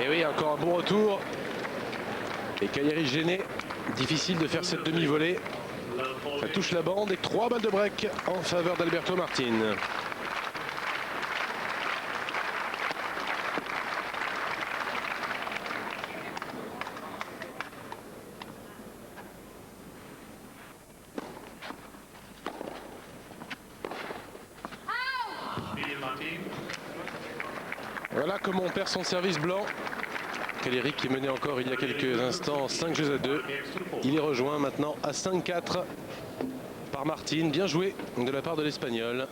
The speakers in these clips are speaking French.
Et oui, encore un bon retour. Et Cagliari gêné. Difficile de faire cette demi-volée. Ça touche la bande et 3 balles de break en faveur d'Alberto Martin. Voilà comment on perd son service blanc. Cagliari qui menait encore il y a quelques instants 5 jeux à 2. Il est rejoint maintenant à 5-4 par Martin. Bien joué de la part de l'Espagnol.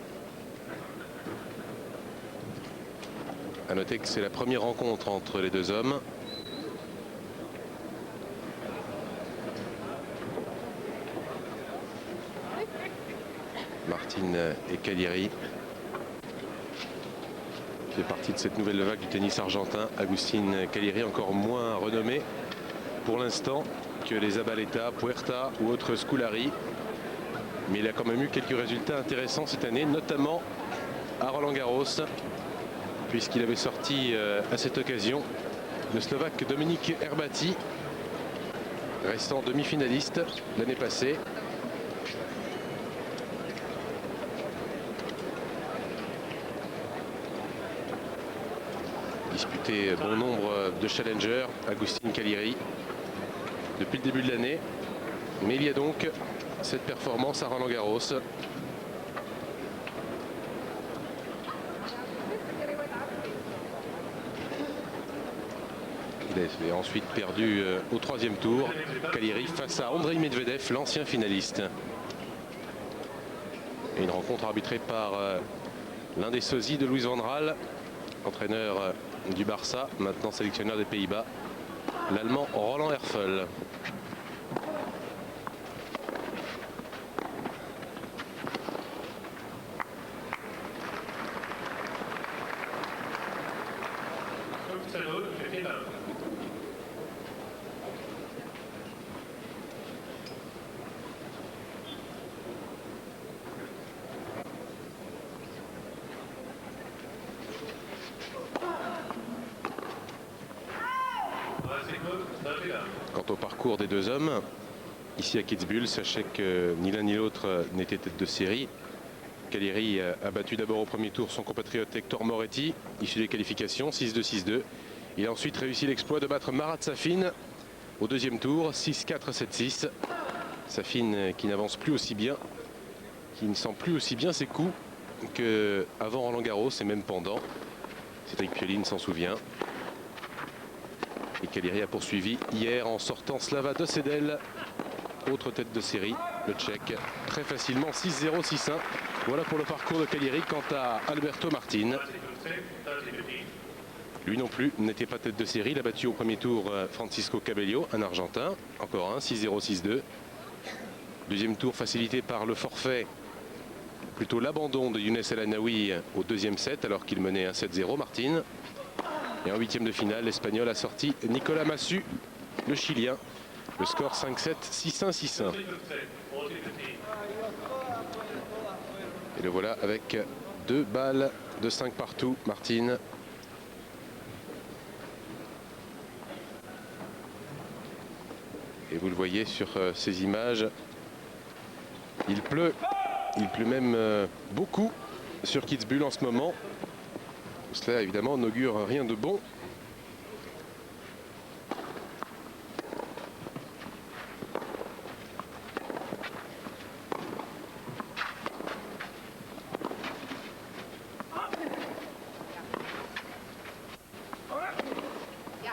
A noter que c'est la première rencontre entre les deux hommes. Martin et Cagliari. Fait partie de cette nouvelle vague du tennis argentin. Agustín Cagliari, encore moins renommé pour l'instant que les Zabaleta, Puerta ou autres Scolari. Mais il a quand même eu quelques résultats intéressants cette année, notamment à Roland-Garros, puisqu'il avait sorti à cette occasion le Slovaque Dominik Herbati, restant demi-finaliste l'année passée. Disputé bon nombre de challengers, Agustín Cagliari, depuis le début de l'année. Mais il y a donc cette performance à Roland-Garros. Il a ensuite perdu au 3e tour, Cagliari, face à Andrei Medvedev, l'ancien finaliste. Et une rencontre arbitrée par l'un des sosies de Louis Van Gaal, entraîneur du Barça, maintenant sélectionneur des Pays-Bas, l'Allemand Roland Herfel. Quant au parcours des deux hommes, ici à Kitzbühel, sachez que ni l'un ni l'autre n'était tête de série. Cagliari a battu d'abord au premier tour son compatriote Hector Moretti, issu des qualifications, 6-2, 6-2. Il a ensuite réussi l'exploit de battre Marat Safin au 2e tour, 6-4, 7-6. Safin qui n'avance plus aussi bien, qui ne sent plus aussi bien ses coups qu'avant Roland-Garros et même pendant. Cédric Pioline s'en souvient. Et Cagliari a poursuivi hier en sortant Slava Dossedel, autre tête de série, le Tchèque, très facilement 6-0, 6-1. Voilà pour le parcours de Cagliari. Quant à Alberto Martin, lui non plus n'était pas tête de série. Il a battu au premier tour Francisco Cabello, un Argentin, encore un, 6-0, 6-2. Deuxième tour facilité par le forfait, plutôt l'abandon de Younes El Anaoui au 2e set alors qu'il menait 1-7-0, Martin. Et en 8e de finale, l'Espagnol a sorti Nicolas Massu, le Chilien. Le score 5-7, 6-1, 6-1. Et le voilà avec 2 balles de 5 partout, Martin. Et vous le voyez sur ces images, il pleut même beaucoup sur Kitzbühel en ce moment. Cela évidemment n'augure rien de bon.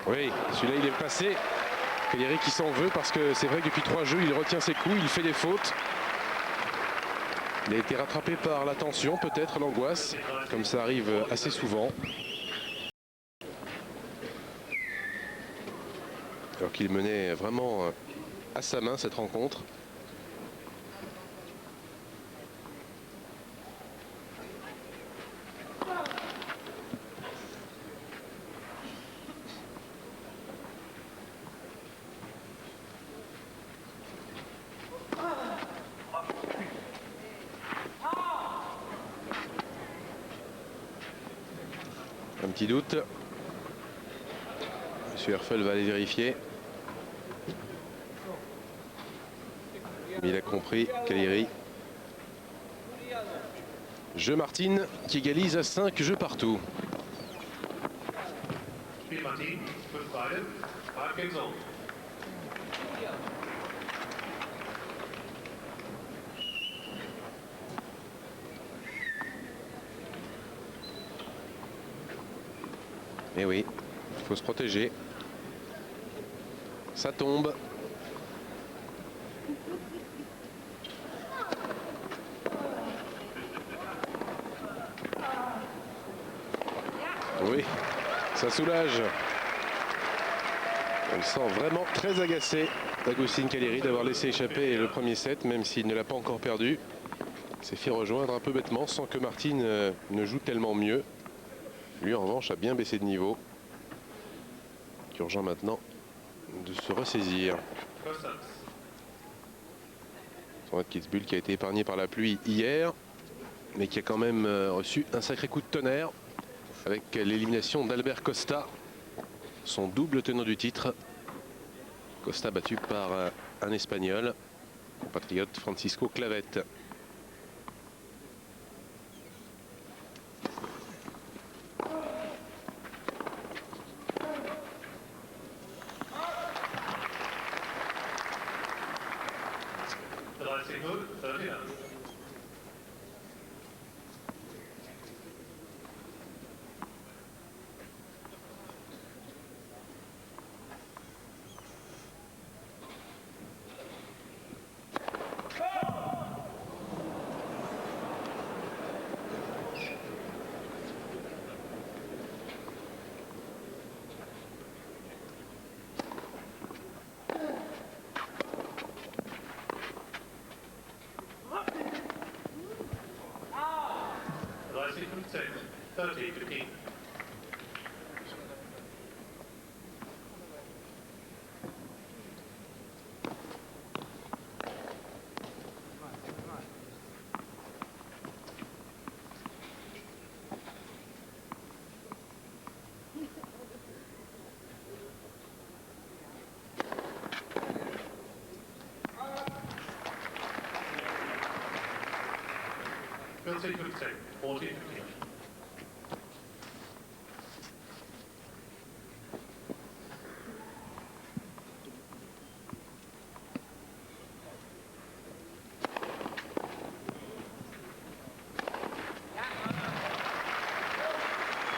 Oui, celui-là il est passé. Cagliari qui s'en veut parce que c'est vrai que depuis 3 jeux il retient ses coups, il fait des fautes. Il a été rattrapé par la tension, peut-être l'angoisse, comme ça arrive assez souvent. Alors qu'il menait vraiment à sa main cette rencontre. Un petit doute. Monsieur Herfel va aller vérifier. Mais il a compris, Cagliari. Jeu Martin qui égalise à 5 jeux partout. Et oui, il faut se protéger. Ça tombe. Oui, ça soulage. On le sent vraiment très agacé, Agustín Cagliari, d'avoir laissé échapper le premier set, même s'il ne l'a pas encore perdu. Il s'est fait rejoindre un peu bêtement, sans que Martin ne joue tellement mieux. Lui, en revanche, a bien baissé de niveau. Urgent maintenant de se ressaisir. Tournoi de Kitzbühel qui a été épargné par la pluie hier, mais qui a quand même reçu un sacré coup de tonnerre avec l'élimination d'Albert Costa, son double tenant du titre. Costa battu par un Espagnol, compatriote Francisco Clavet.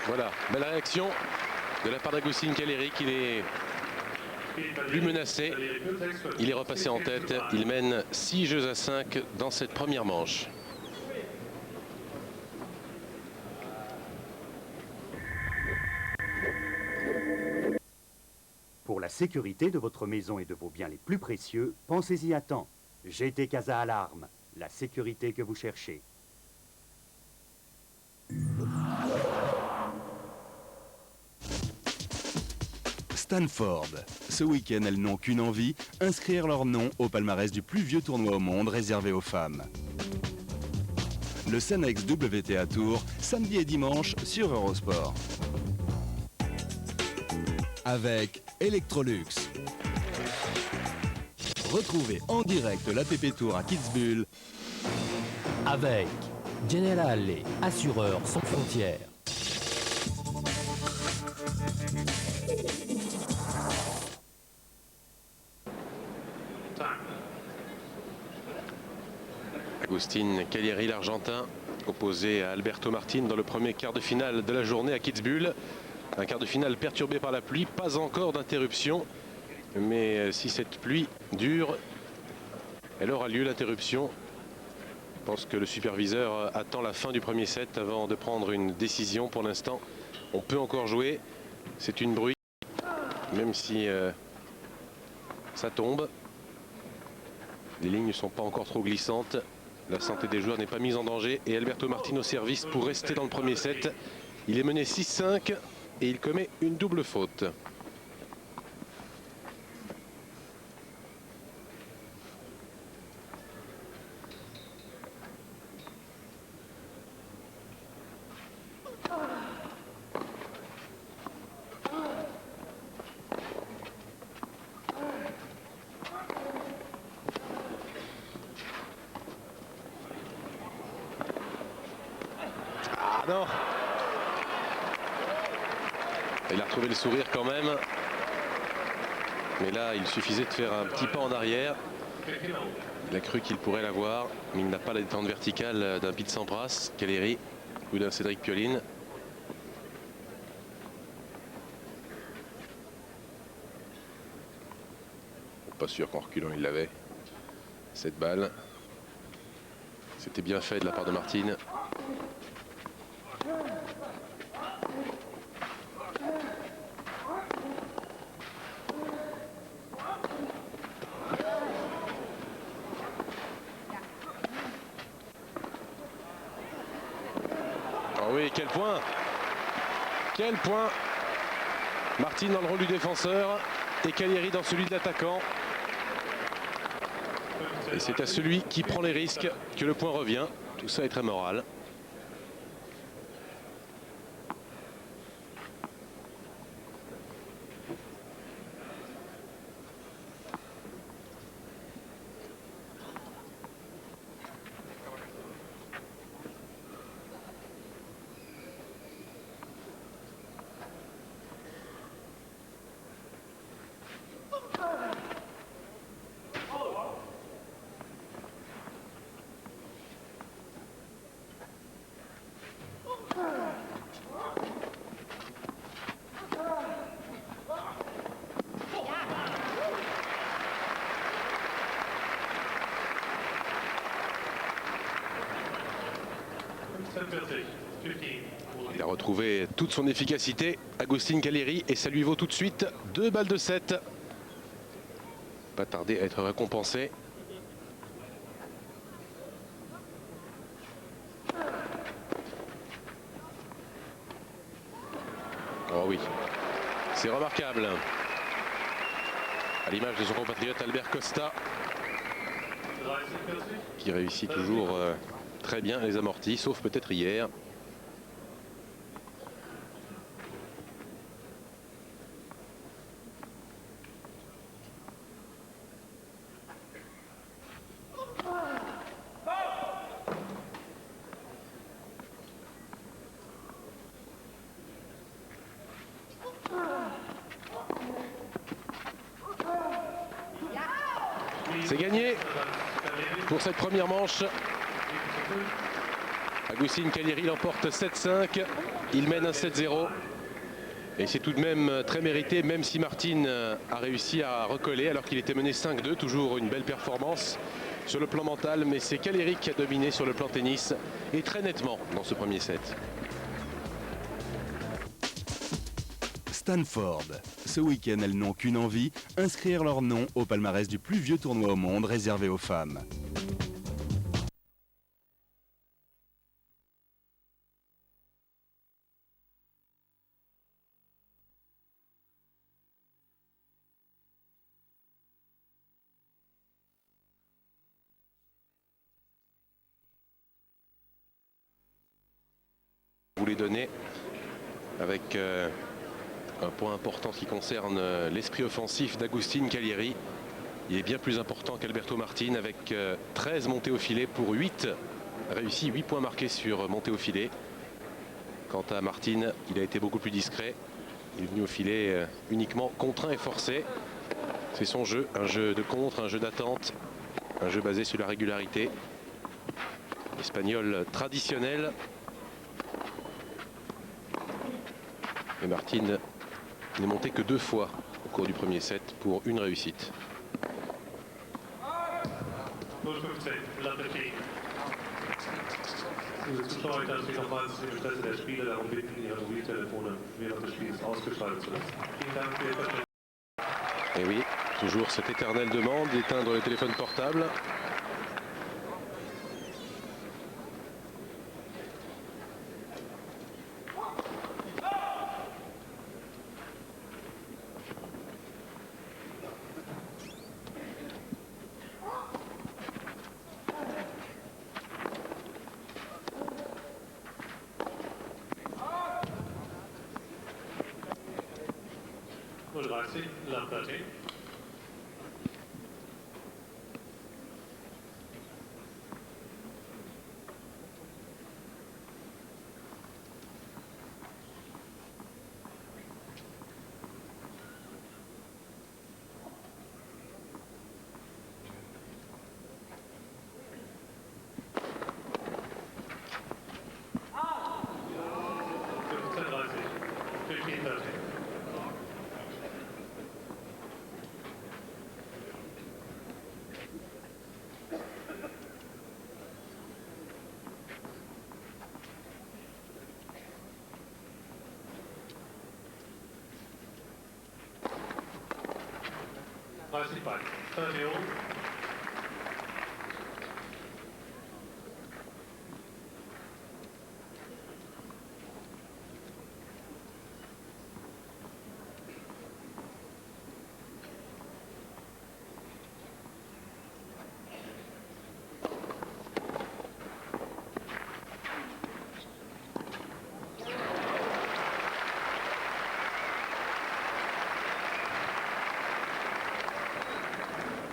Voilà, belle réaction de la part d'Agustín Cagliari qui n'est plus menacé. Il est repassé en tête. Il mène 6 jeux à 5 dans cette première manche. Pour la sécurité de votre maison et de vos biens les plus précieux, pensez-y à temps. GT Casa Alarme, la sécurité que vous cherchez. Stanford. Ce week-end, elles n'ont qu'une envie, inscrire leur nom au palmarès du plus vieux tournoi au monde réservé aux femmes. Le Sanex WTA Tour, samedi et dimanche sur Eurosport. Avec Electrolux. Retrouvez en direct l'ATP Tour à Kitzbühel. Avec Generale, assureur sans frontières. Agustín Cagliari, l'Argentin, opposé à Alberto Martin dans le premier quart de finale de la journée à Kitzbühel. Un quart de finale perturbé par la pluie, pas encore d'interruption. Mais si cette pluie dure, elle aura lieu, l'interruption. Je pense que le superviseur attend la fin du premier set avant de prendre une décision. Pour l'instant, on peut encore jouer. C'est une bruit, même si ça tombe. Les lignes ne sont pas encore trop glissantes. La santé des joueurs n'est pas mise en danger. Et Alberto Martin au service pour rester dans le premier set. Il est mené 6-5 et il commet une double faute. Non. Il a retrouvé le sourire quand même. Mais là, il suffisait de faire un petit pas en arrière. Il a cru qu'il pourrait l'avoir, mais il n'a pas la détente verticale d'un Pete Sampras, Calleri ou d'un Cédric Pioline. Pas sûr qu'en reculant il l'avait. Cette balle. C'était bien fait de la part de Martin. Oh oui, quel point! Quel point! Martin dans le rôle du défenseur et Calleri dans celui de l'attaquant. Et c'est à celui qui prend les risques que le point revient. Tout ça est très moral. Il a retrouvé toute son efficacité, Agustín Calleri, et ça lui vaut tout de suite 2 balles de 7. Pas tarder à être récompensé. Oh oui, c'est remarquable. À l'image de son compatriote Albert Costa, qui réussit toujours très bien les amortis, sauf peut-être hier. C'est gagné pour cette première manche. Agustín Calleri l'emporte 7-5. Il mène un 7-0. Et c'est tout de même très mérité, même si Martin a réussi à recoller alors qu'il était mené 5-2. Toujours une belle performance sur le plan mental. Mais c'est Calleri qui a dominé sur le plan tennis et très nettement dans ce premier set. Stanford. Ce week-end, elles n'ont qu'une envie, inscrire leur nom au palmarès du plus vieux tournoi au monde réservé aux femmes. Vous les donnez avec un point important qui concerne l'esprit offensif d'Agustín Calleri. Il est bien plus important qu'Alberto Martin avec 13 montées au filet pour 8 réussis, 8 points marqués sur montées au filet. Quant à Martin, il a été beaucoup plus discret. Il est venu au filet uniquement contraint et forcé. C'est son jeu, un jeu de contre, un jeu d'attente, un jeu basé sur la régularité. Espagnol traditionnel. Et Martin n'est monté que 2 fois au cours du premier set pour une réussite. Liebe Zuschauer, ich darf Sie nochmals im Interesse der Spieler darum bitten, Ihre Mobiltelefone während des Spiels ausgeschaltet zu lassen. Vielen Dank für Ihr Verständnis. Et oui, toujours cette éternelle demande d'éteindre les téléphones portables. Grazie, Lamberti. 30 back. 30 all.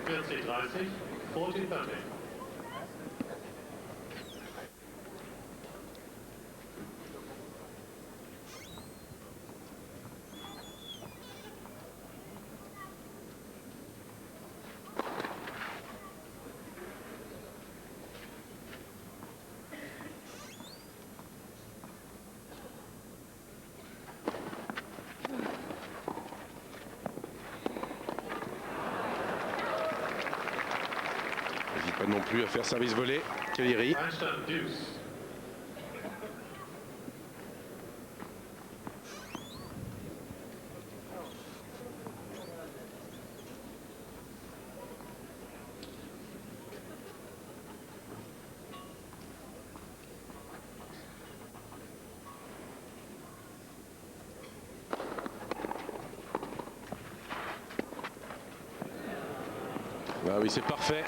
Vierzig 30, 14 30. N'hésite pas non plus à faire service volé. Caliri. Einstein deuce. Ah oui, c'est parfait.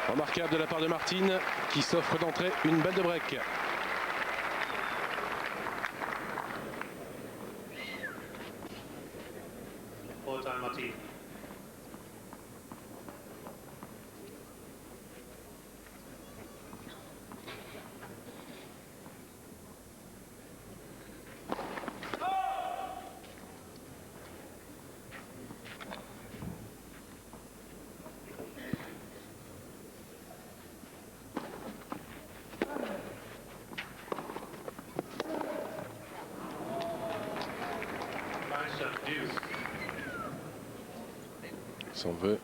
Remarquable de la part de Martine qui s'offre d'entrée une balle de break. All time Martin. Einstein deuce. S'en veut.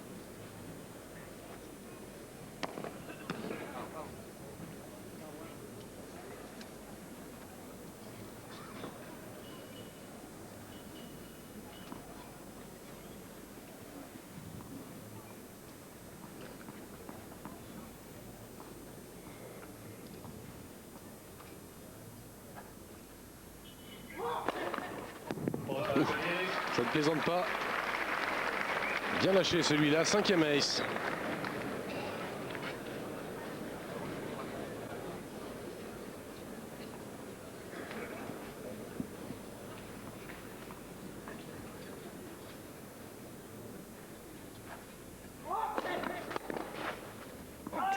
All time Caliri. Ça ne plaisante pas. Bien lâché celui-là, 5e ace.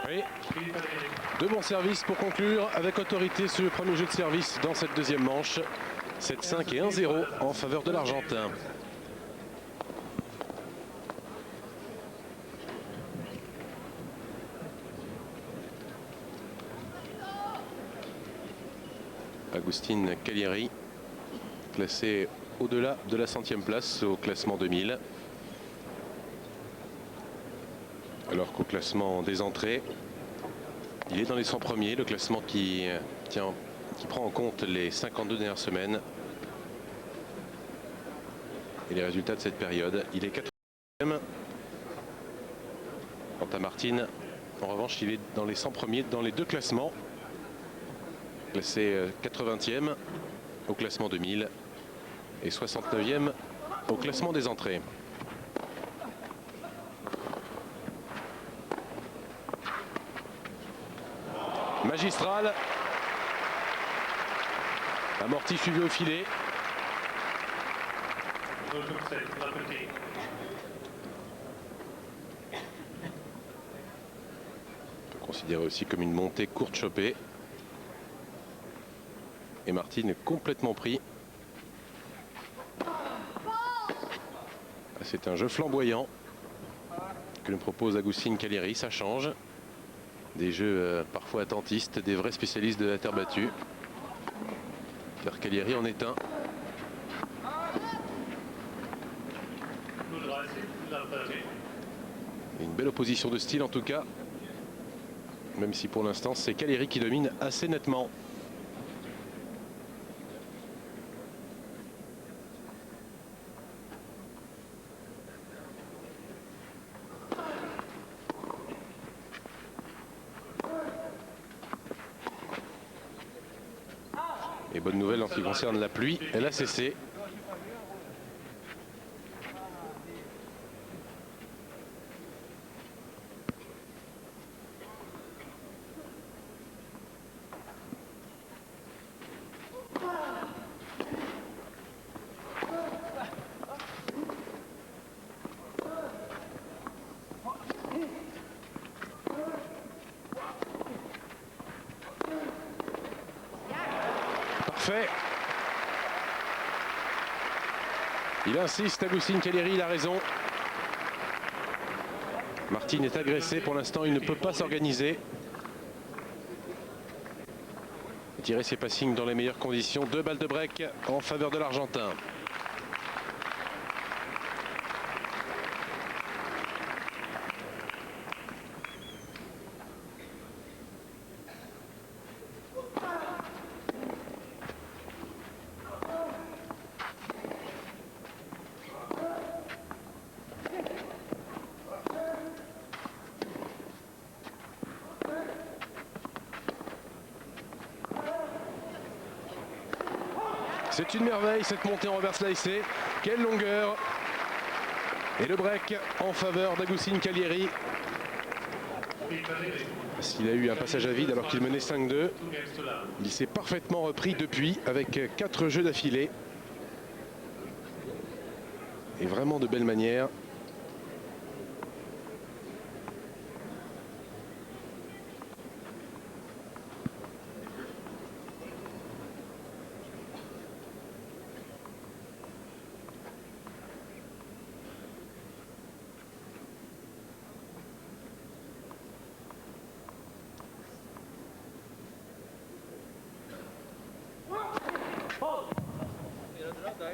Oui, Speed Caliri. deux bons services pour conclure avec autorité ce premier jeu de service dans cette deuxième manche. 7-5 et 1-0 en faveur de l'Argentin. Agustín Caliri, classé au-delà de la 100e place au classement 2000. Alors qu'au classement des entrées, il est dans les 100 premiers, le classement qui prend en compte les 52 dernières semaines et les résultats de cette période. Il est 4e. Quant à Martine, en revanche, il est dans les 100 premiers dans les deux classements. Classé 80e au classement 2000 et 69e au classement des entrées. Magistral. Amorti suivi au filet. 0-7, Lapetit. On peut considérer aussi comme une montée courte chopée. Et Martine est complètement pris. C'est un jeu flamboyant que nous propose Agustín Caliri. Ça change. Des jeux parfois attentistes, des vrais spécialistes de la terre battue. Pierre Caliri en est un. 0-30, Lapetit. Une belle opposition de style en tout cas. Même si pour l'instant c'est Caliri qui domine assez nettement. Et bonne nouvelle en ce qui concerne la pluie, elle a cessé. Parfait. Il insiste, Agustín Calleri, il a raison. Martin est agressé, pour l'instant il ne peut pas s'organiser. Tirer ses passings dans les meilleures conditions. 2 balles de break en faveur de l'Argentin. C'est une merveille cette montée en reverse slicé. Quelle longueur! Et le break en faveur d'Agustín Calleri. S'il a eu un passage à vide alors qu'il menait 5-2, il s'est parfaitement repris depuis avec 4 jeux d'affilée. Et vraiment de belle manière. La 15.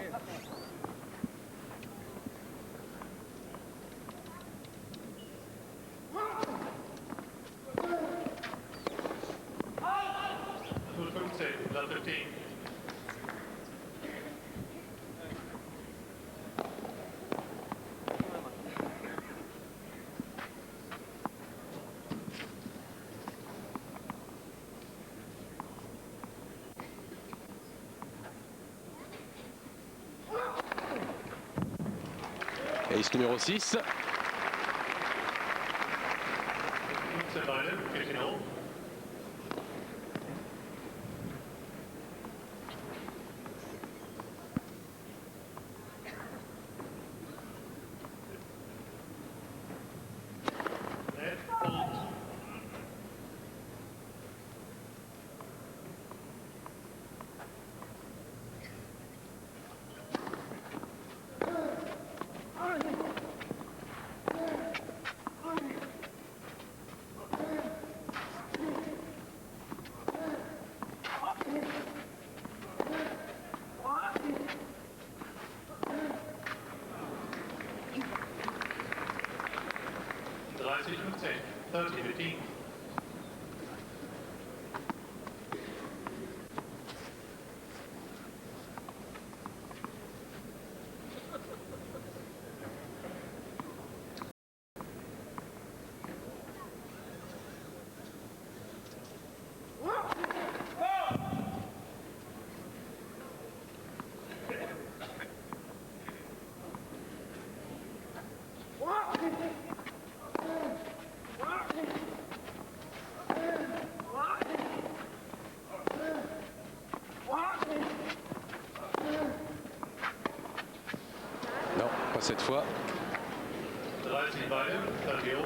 Ace numéro 6. Non, pas cette fois. 13 Beine, 30.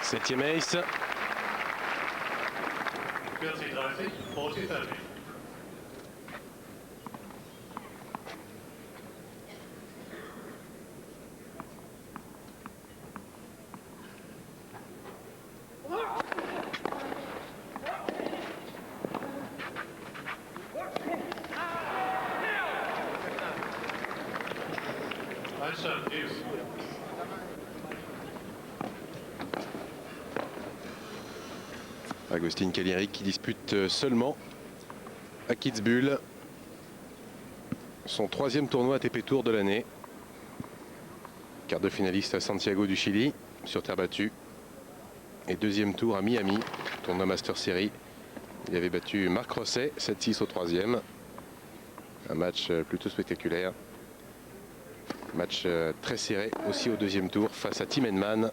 Septième ace. 40-30, 40-30. Einstand, Deuce. Agustín Caliri qui dispute seulement à Kitzbühel son 3e tournoi ATP Tour de l'année. Quart de finaliste à Santiago du Chili sur terre battue. Et 2e tour à Miami, tournoi Master Series. Il avait battu Marc Rosset, 7-6 au 3e. Un match plutôt spectaculaire. Match très serré aussi au 2e tour face à Tim Henman,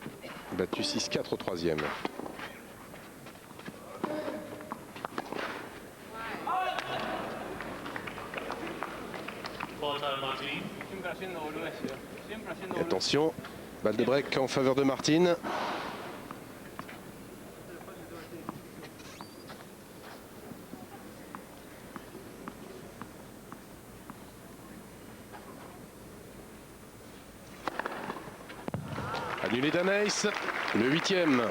battu 6-4 au 3e. Vorteil Martin. Et attention, balle de break en faveur de Martin. Annulé d'un ace, le 8e.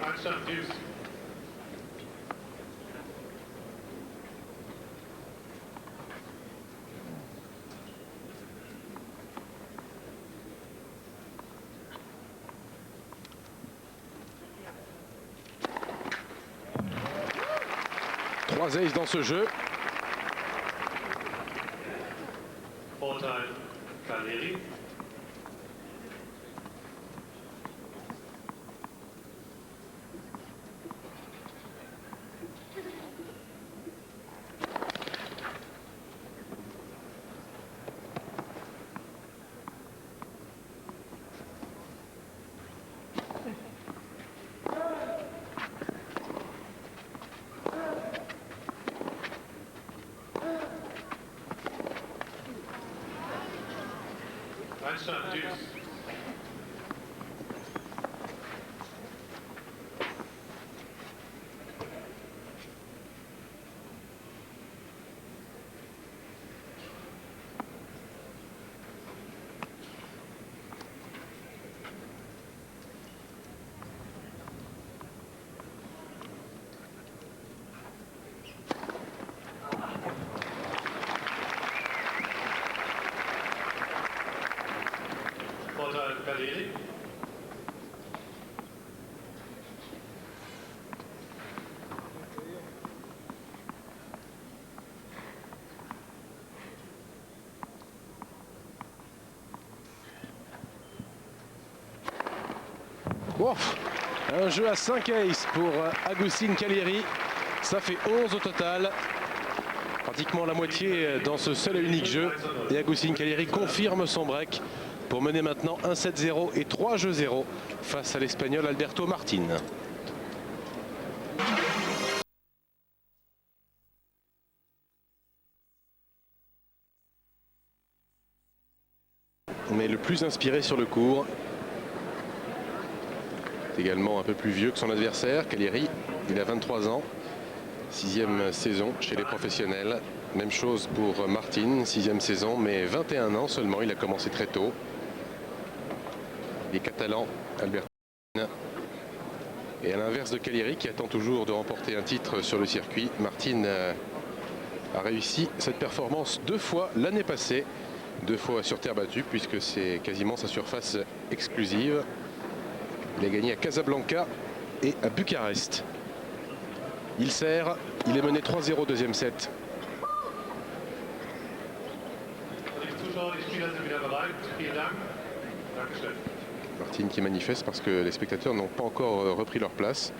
Einstand, Deuce. Trois aces dans ce jeu. Vorteil Caliri. Einstand, Deuce. Vorteil Caliri. Wow. Un jeu à 5 aces pour Agustín Caliri. Ça fait 11 au total. Pratiquement la moitié dans ce seul et unique jeu. Et Agustín Caliri confirme son break pour mener maintenant 1-7-0 et 3-0 face à l'Espagnol Alberto Martin. Mais le plus inspiré sur le court. Également un peu plus vieux que son adversaire, Caliri. Il a 23 ans. 6e saison chez les professionnels. Même chose pour Martin, 6e saison, mais 21 ans seulement. Il a commencé très tôt. Les Catalans, Alberto. Et à l'inverse de Caliri, qui attend toujours de remporter un titre sur le circuit, Martin a réussi cette performance 2 fois l'année passée. 2 fois sur terre battue, puisque c'est quasiment sa surface exclusive. Il a gagné à Casablanca et à Bucarest. Il sert, il est mené 3-0 deuxième set. Die Zuschauer, die Spieler sind wieder bereit. Vielen Dank. Dankeschön. Martin qui manifeste parce que les spectateurs n'ont pas encore repris leur place.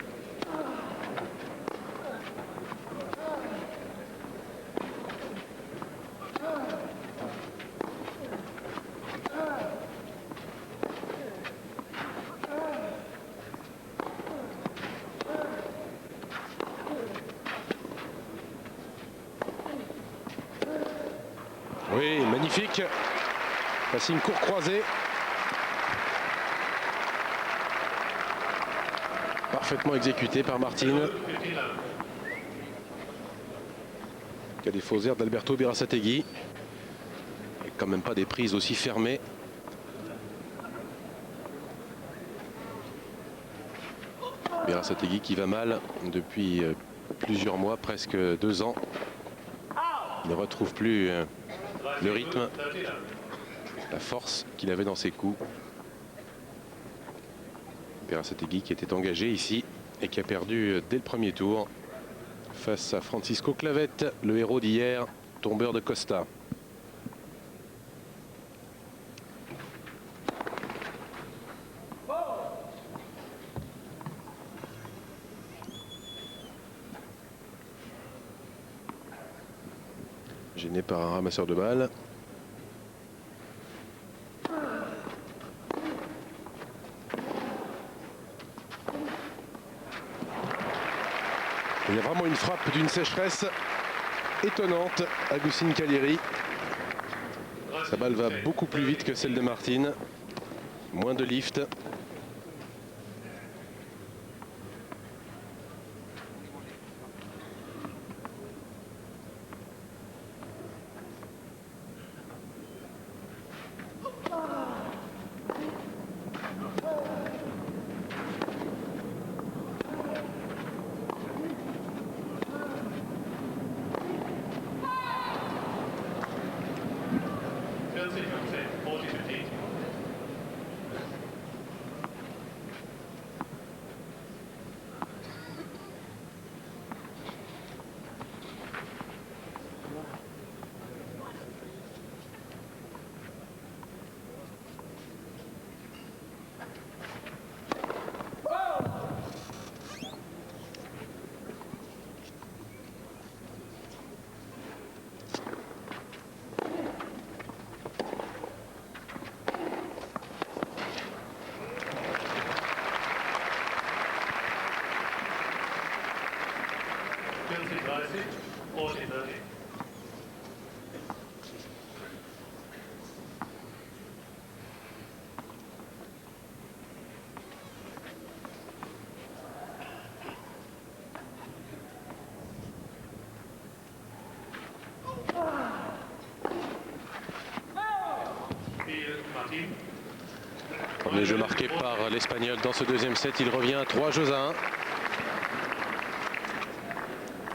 Oui, magnifique. Passing court croisé. Parfaitement exécuté par Martin. Il y a des faux airs d'Alberto Berasategui. Et quand même pas des prises aussi fermées. Berasategui qui va mal depuis plusieurs mois, presque 2 ans. Il ne retrouve plus le rythme, la force qu'il avait dans ses coups. Berasategui qui était engagé ici et qui a perdu dès le premier tour face à Francisco Clavette, le héros d'hier, tombeur de Costa. Gêné par un ramasseur de balles. Il y a vraiment une frappe d'une sécheresse étonnante, Agustín Calleri. Sa balle va beaucoup plus vite que celle de Martin. Moins de lift. Premier jeu marqué par l'Espagnol dans ce deuxième set. Il revient à 3-1.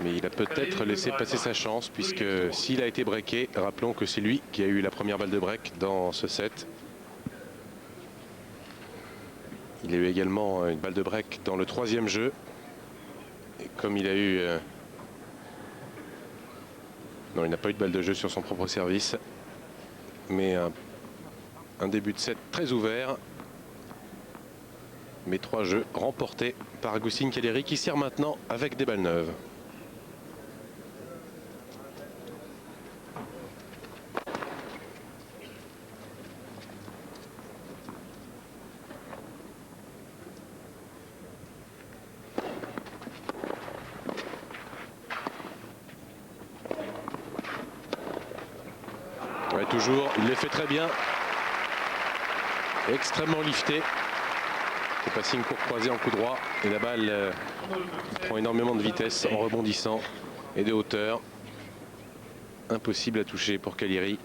Mais il a peut-être laissé passer sa chance puisque s'il a été breaké, rappelons que c'est lui qui a eu la première balle de break dans ce set. Il a eu également une balle de break dans le troisième jeu. Et comme il a eu... Non, il n'a pas eu de balle de jeu sur son propre service. Mais un début de set très ouvert. Mais 3 jeux remportés par Agustín Calleri qui sert maintenant avec des balles neuves. Ouais, toujours, il les fait très bien. Extrêmement lifté. Le passing court croisé en coup droit. Et la balle prend énormément de vitesse en rebondissant et de hauteur. Impossible à toucher pour Calleri.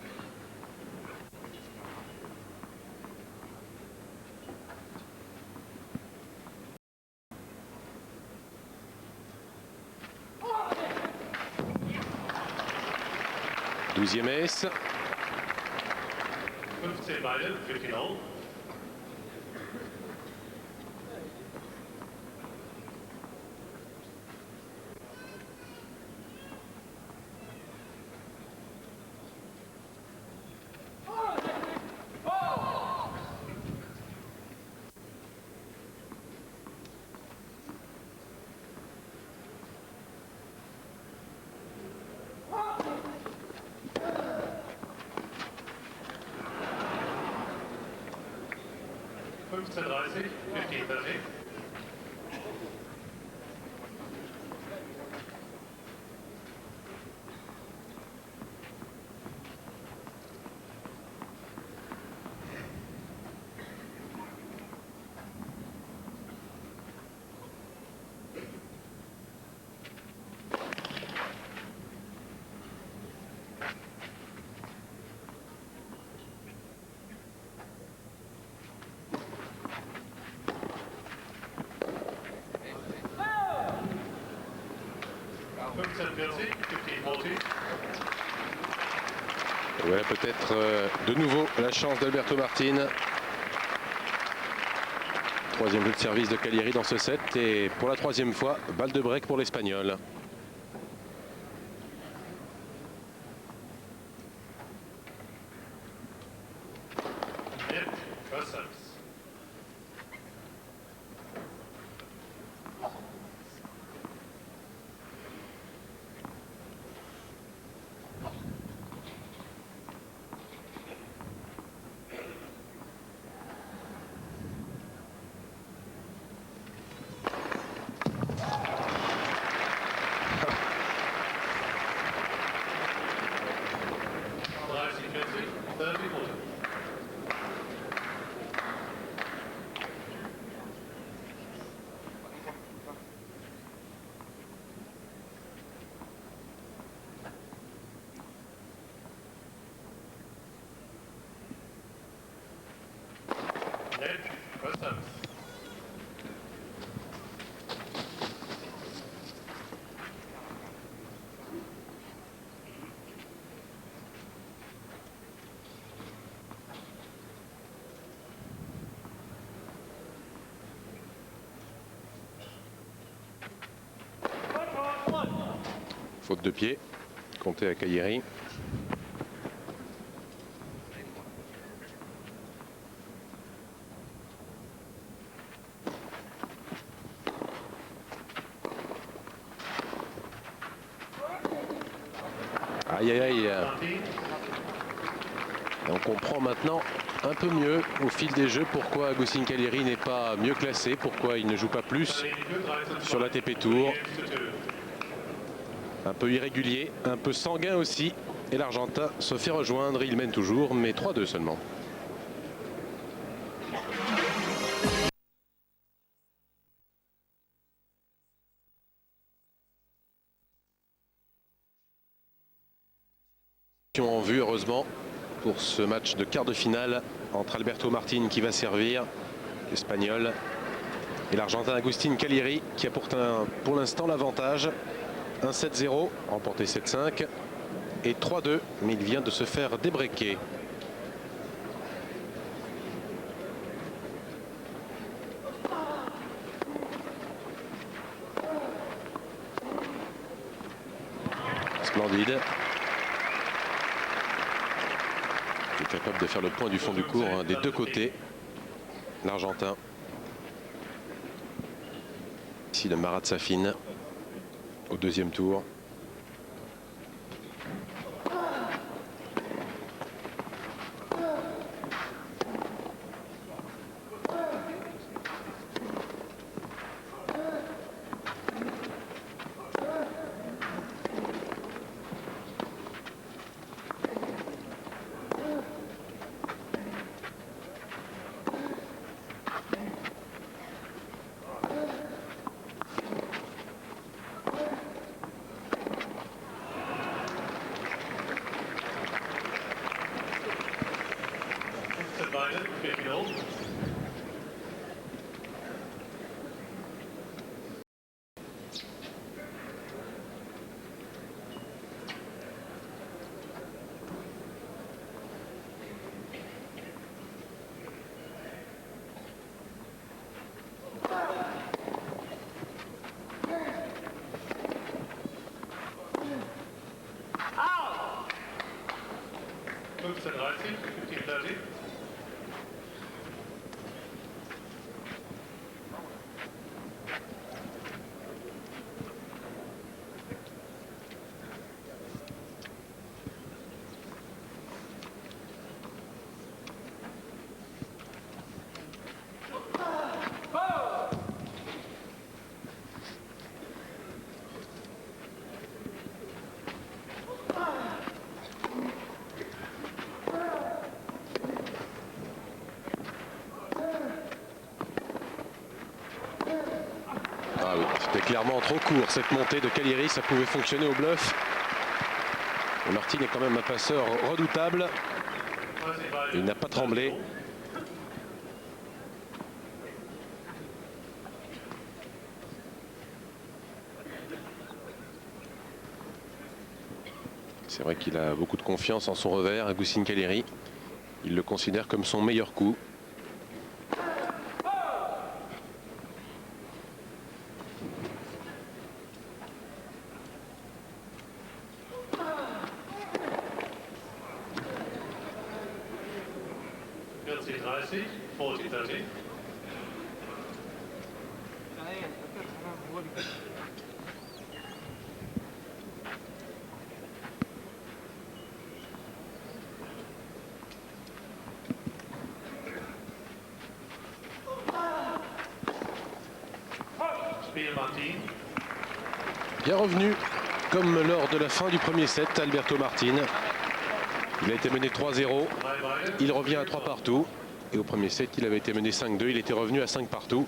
Douzième ace. 15 Beine, 15 all. $15.30, 15.30. $15.40, 15.40. Et voilà peut-être de nouveau la chance d'Alberto Martin. Troisième jeu de service de Callieri dans ce set et pour la troisième fois, balle de break pour l'Espagnol. Faute de pied, comptée à Callieri. Aïe aïe aïe. Et on comprend maintenant un peu mieux au fil des jeux pourquoi Agustín Callieri n'est pas mieux classé, pourquoi il ne joue pas plus sur l'ATP Tour. Un peu irrégulier, un peu sanguin aussi. Et l'Argentin se fait rejoindre, il mène toujours, mais 3-2 seulement. En vue heureusement pour ce match de quart de finale entre Alberto Martin qui va servir, l'Espagnol, et l'Argentin Agustín Callieri qui a pour l'instant l'avantage. 1-7-0, remporté 7-5 et 3-2, mais il vient de se faire débreaker. Splendide. Il est capable de faire le point du fond du court des deux côtés. L'Argentin. Ici de Marat Safin au deuxième tour. C'était clairement trop court cette montée de Callieri, ça pouvait fonctionner au bluff. Martin est quand même un passeur redoutable. Il n'a pas tremblé. C'est vrai qu'il a beaucoup de confiance en son revers, Agustín Calleri. Il le considère comme son meilleur coup. Bien revenu, comme lors de la fin du premier set, Alberto Martin. Il a été mené 3-0, il revient à 3 partout. Et au premier set, il avait été mené 5-2, il était revenu à 5 partout.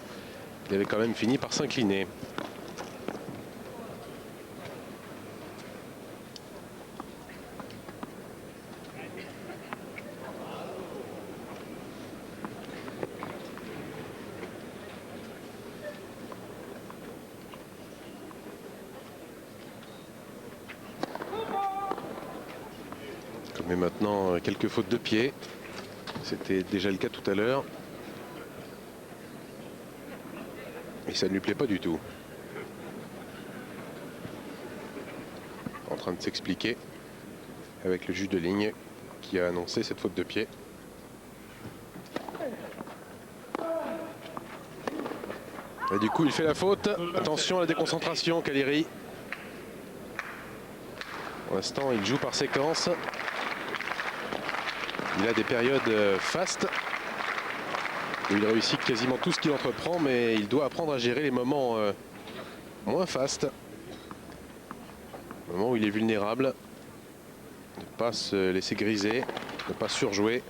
Il avait quand même fini par s'incliner. Mais maintenant quelques fautes de pied. C'était déjà le cas tout à l'heure. Et ça ne lui plaît pas du tout. En train de s'expliquer avec le juge de ligne qui a annoncé cette faute de pied. Et du coup il fait la faute. Attention à la déconcentration, Calleri. Pour l'instant il joue par séquence. Il a des périodes fastes où il réussit quasiment tout ce qu'il entreprend, mais il doit apprendre à gérer les moments moins fastes. Le moment où il est vulnérable. Ne pas se laisser griser, ne pas surjouer.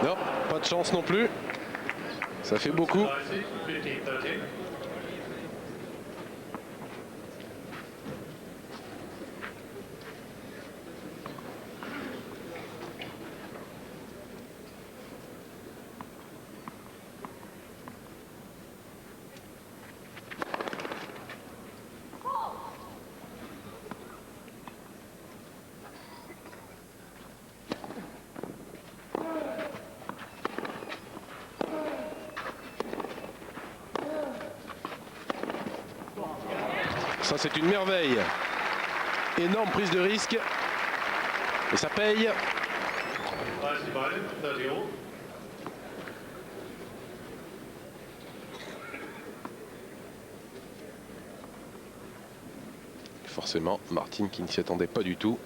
Non, pas de chance non plus. Ça fait beaucoup. Ça, c'est une merveille. Énorme prise de risque. Et ça paye. Forcément, Martin qui ne s'y attendait pas du tout.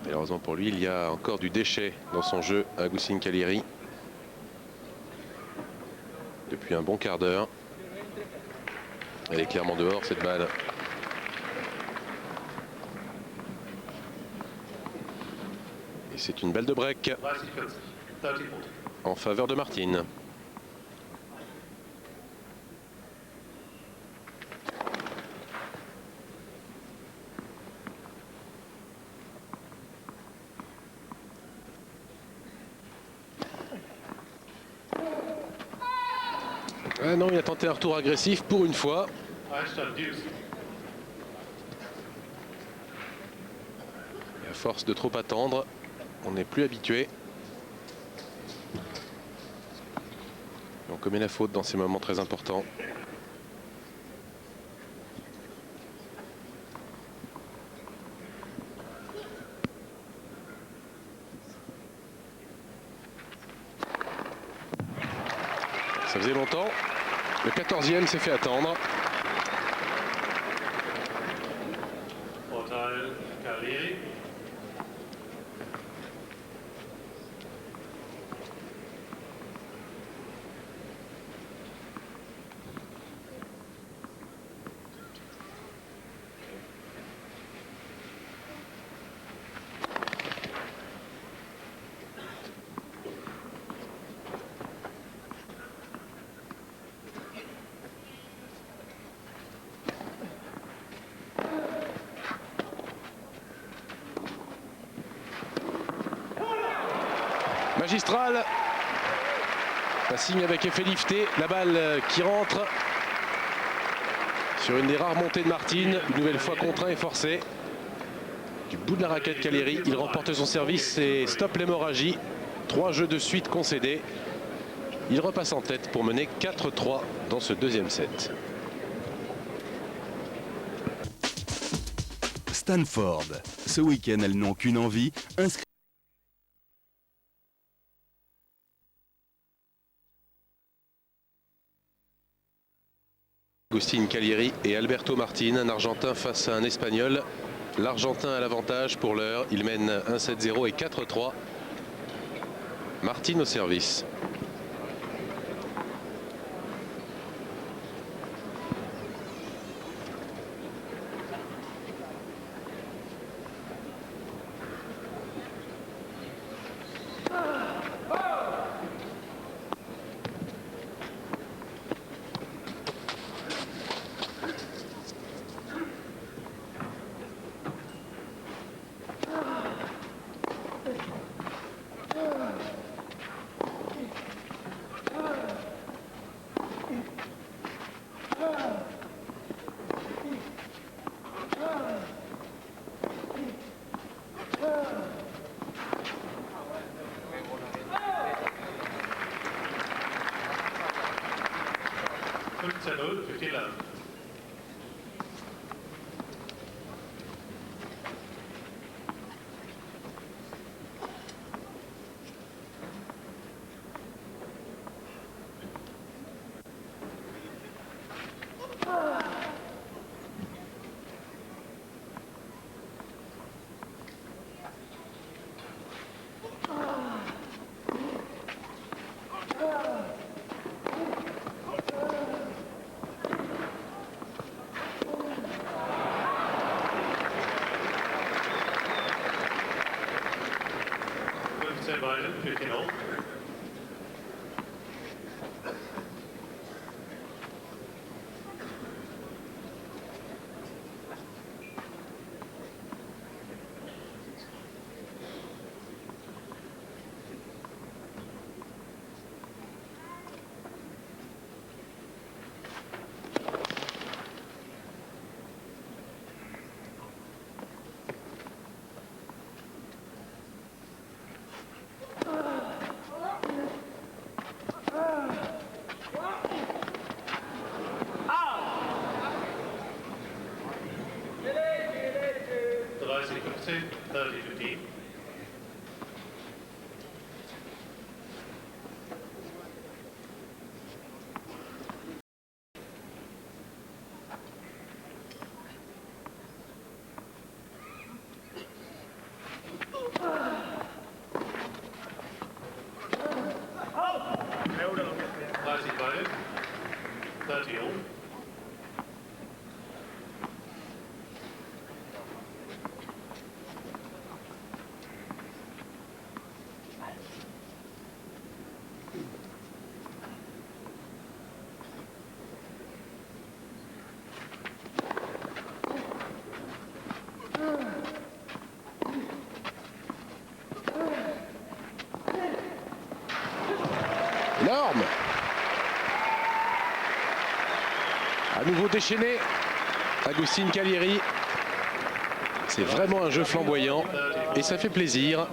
Malheureusement pour lui, il y a encore du déchet dans son jeu, Agustín Calleri. Depuis un bon quart d'heure. Elle est clairement dehors, cette balle. Et c'est une balle de break en faveur de Martin. Ah non, il a tenté un retour agressif pour une fois. Et à force de trop attendre, on n'est plus habitué. On commet la faute dans ces moments très importants. Ça faisait longtemps. Le 14e s'est fait attendre. Magistral. Passing avec effet lifté. La balle qui rentre sur une des rares montées de Martin. Une nouvelle fois contraint et forcé. Du bout de la raquette Calleri. Il remporte son service et stoppe l'hémorragie. 3 jeux de suite concédés. Il repasse en tête pour mener 4-3 dans ce deuxième set. Stanford. Ce week-end, elles n'ont qu'une envie, inscrire. Agustín Calleri et Alberto Martin, un Argentin face à un Espagnol. L'Argentin a l'avantage pour l'heure. Il mène 1-7-0 et 4-3. Martin au service. Énorme. À nouveau déchaîné, Agustín Calleri. C'est vraiment un jeu flamboyant et ça fait plaisir.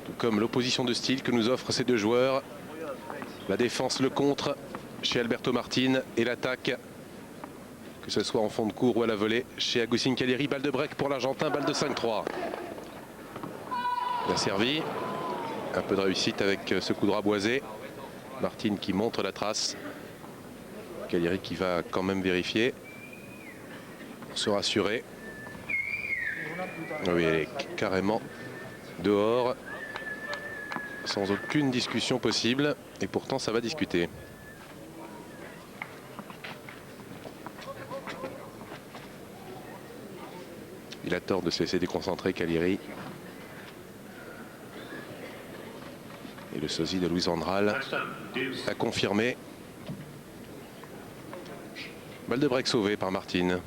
Tout comme l'opposition de style que nous offrent ces deux joueurs. La défense, le contre chez Alberto Martin et l'attaque, que ce soit en fond de cours ou à la volée, chez Agustín Calleri. Balle de break pour l'Argentin, balle de 5-3. Bien servi. Un peu de réussite avec ce coup droit boisé. Martin qui montre la trace. Calleri qui va quand même vérifier pour se rassurer. Oui, elle est carrément dehors, sans aucune discussion possible, et pourtant ça va discuter. Il a tort de se laisser déconcentrer, Calleri. Et le sosie de Luis Andral a confirmé. Balle de break sauvée par Martin.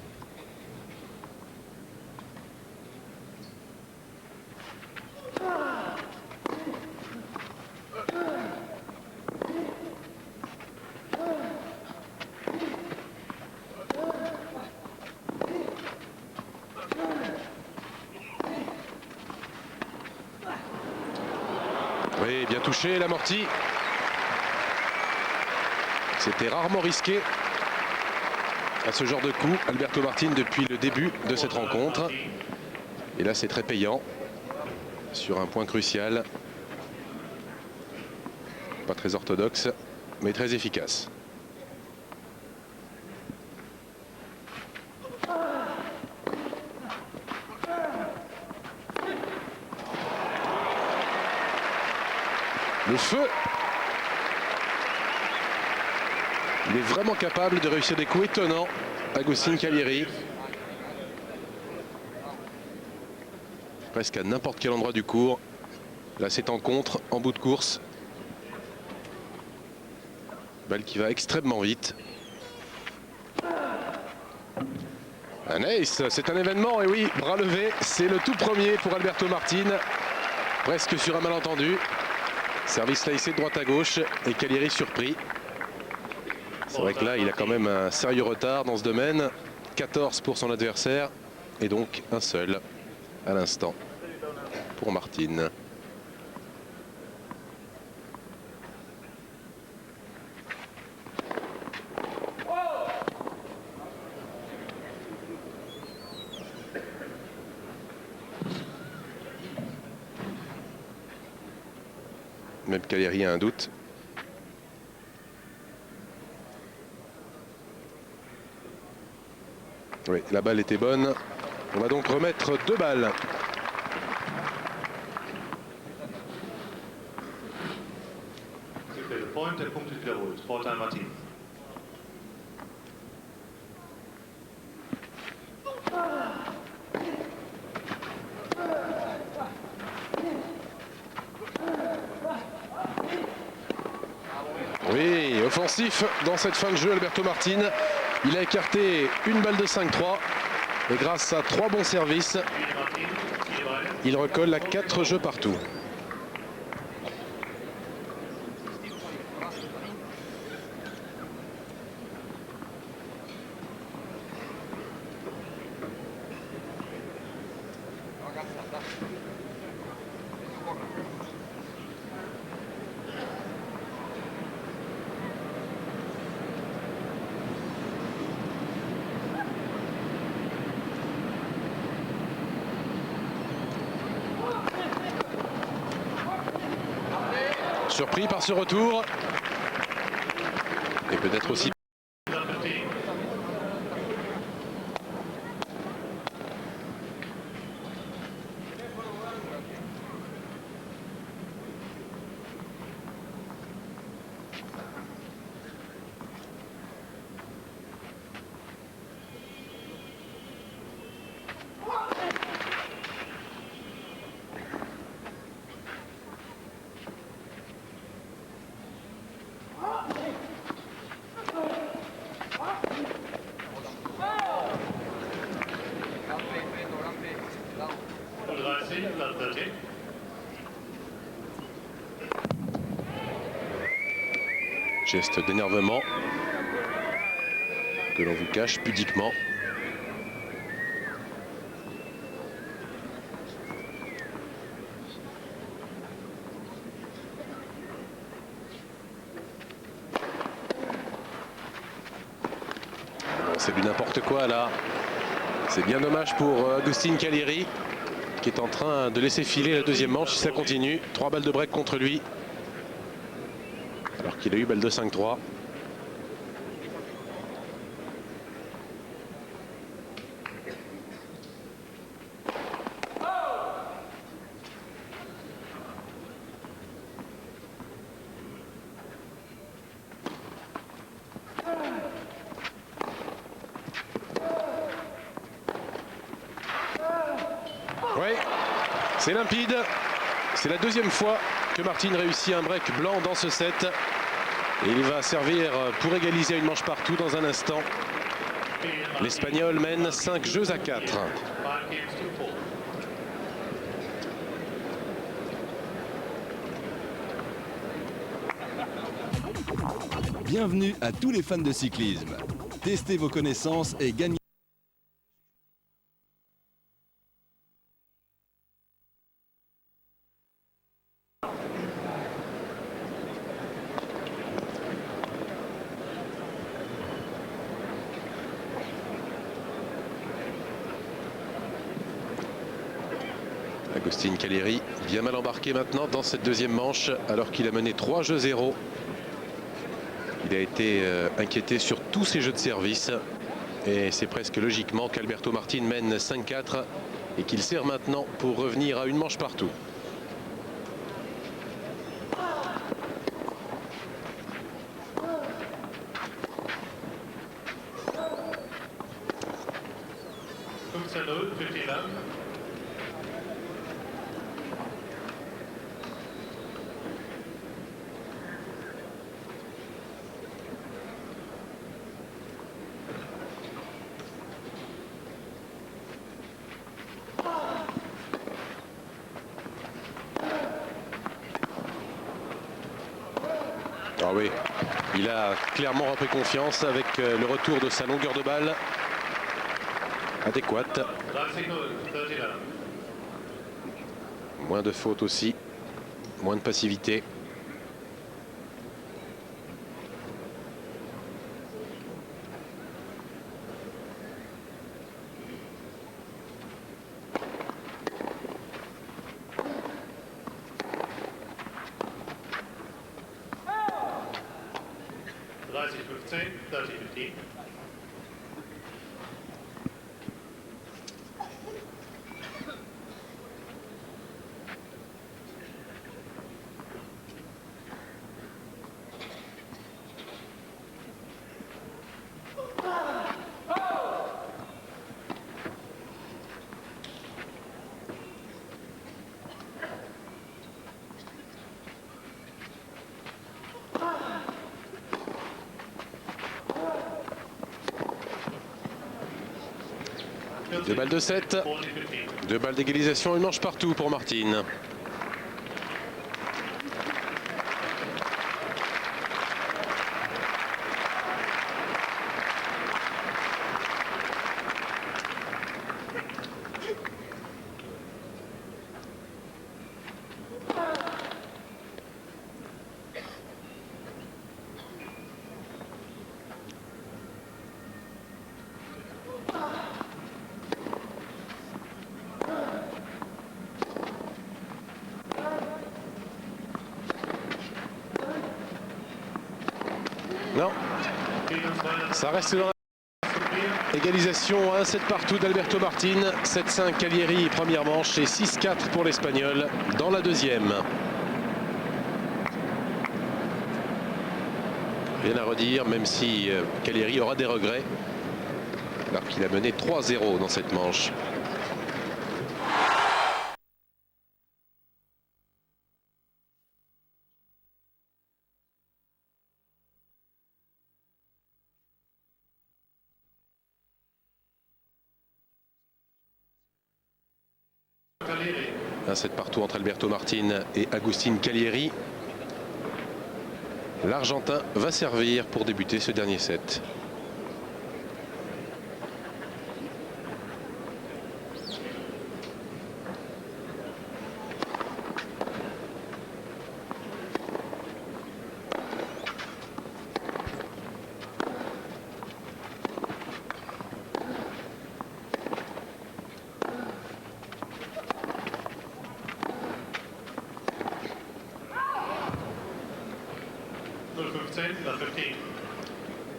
Bien touché, l'amorti. C'était rarement risqué à ce genre de coup, Alberto Martin, depuis le début de cette rencontre. Et là, c'est très payant sur un point crucial. Pas très orthodoxe, mais très efficace. Le feu. Il est vraiment capable de réussir des coups étonnants, Agustín Calleri. Presque à n'importe quel endroit du court. Là, c'est en contre, en bout de course. Balle qui va extrêmement vite. Un ace, c'est un événement, et oui, bras levé, c'est le tout premier pour Alberto Martin. Presque sur un malentendu. Service slicé de droite à gauche et Calleri surpris. C'est vrai que là, il a quand même un sérieux retard dans ce domaine. 14 pour son adversaire et donc un seul à l'instant pour Martin. Même Calleri a un doute. Oui, la balle était bonne. On va donc remettre 2 balles. Le point, der Punkt ist wiederholt. Vorteil Martin. Oui, offensif dans cette fin de jeu, Alberto Martin. Il a écarté une balle de 5-3 et grâce à 3 bons services, il recolle à 4 jeux partout. Surpris par ce retour. Et peut-être aussi. Geste d'énervement que l'on vous cache pudiquement. C'est du n'importe quoi là. C'est bien dommage pour Agustín Calleri qui est en train de laisser filer la deuxième manche. Si ça continue, 3 balles de break contre lui. Alors qu'il a eu balle de 5-3. Oui, c'est limpide. C'est la deuxième fois que Martin réussit un break blanc dans ce set. Et il va servir pour égaliser une manche partout dans un instant. L'Espagnol mène 5 jeux à 4. Bienvenue à tous les fans de cyclisme. Testez vos connaissances et gagnez. Agustin Calleri, bien mal embarqué maintenant dans cette deuxième manche, alors qu'il a mené 3-0. Il a été inquiété sur tous ses jeux de service. Et c'est presque logiquement qu'Alberto Martin mène 5-4 et qu'il sert maintenant pour revenir à une manche partout. Ah oui, il a clairement repris confiance avec le retour de sa longueur de balle adéquate. Moins de fautes aussi, moins de passivité. Deux balles de 7, 2 balles d'égalisation, une manche partout pour Martin. Non, ça reste dans la égalisation, 1-7 partout d'Alberto Martin, 7-5 Calleri première manche et 6-4 pour l'Espagnol dans la deuxième. Rien à redire, même si Calleri aura des regrets, alors qu'il a mené 3-0 dans cette manche. Un 7 partout entre Alberto Martin et Agustin Calleri. L'Argentin va servir pour débuter ce dernier set.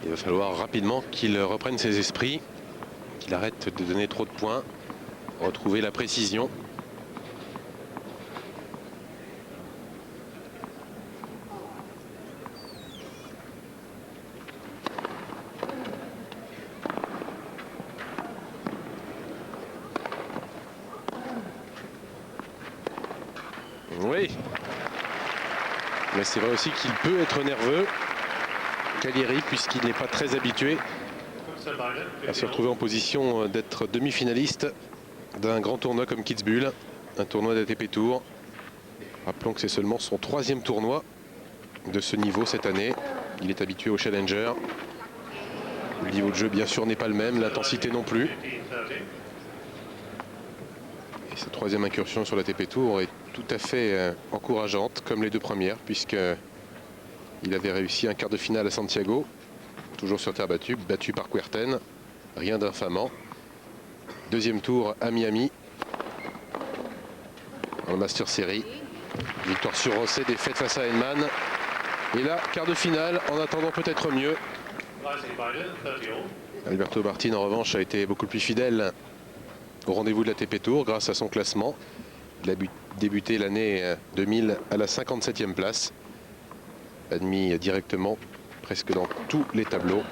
Il va falloir rapidement qu'il reprenne ses esprits, qu'il arrête de donner trop de points, retrouver la précision. Oui, mais c'est vrai aussi qu'il peut être nerveux, Calleri, puisqu'il n'est pas très habitué à se retrouver en position d'être demi-finaliste d'un grand tournoi comme Kitzbühel, un tournoi d'ATP Tour. Rappelons que c'est seulement son 3e tournoi de ce niveau cette année. Il est habitué au Challenger. Le niveau de jeu, bien sûr, n'est pas le même, l'intensité non plus. Et sa 3e incursion sur l'ATP Tour est tout à fait encourageante, comme les 2 premières, puisque il avait réussi un quart de finale à Santiago, toujours sur terre battue, battu par Kuerten, rien d'infamant. 2e tour à Miami. dans le Master Series. Victoire sur Rosset, défaite face à Heinemann. Et là, quart de finale, en attendant peut-être mieux. Alberto Martin, en revanche, a été beaucoup plus fidèle au rendez-vous de la TP Tour grâce à son classement. Il a débuté l'année 2000 à la 57e place. Admis directement presque dans tous les tableaux.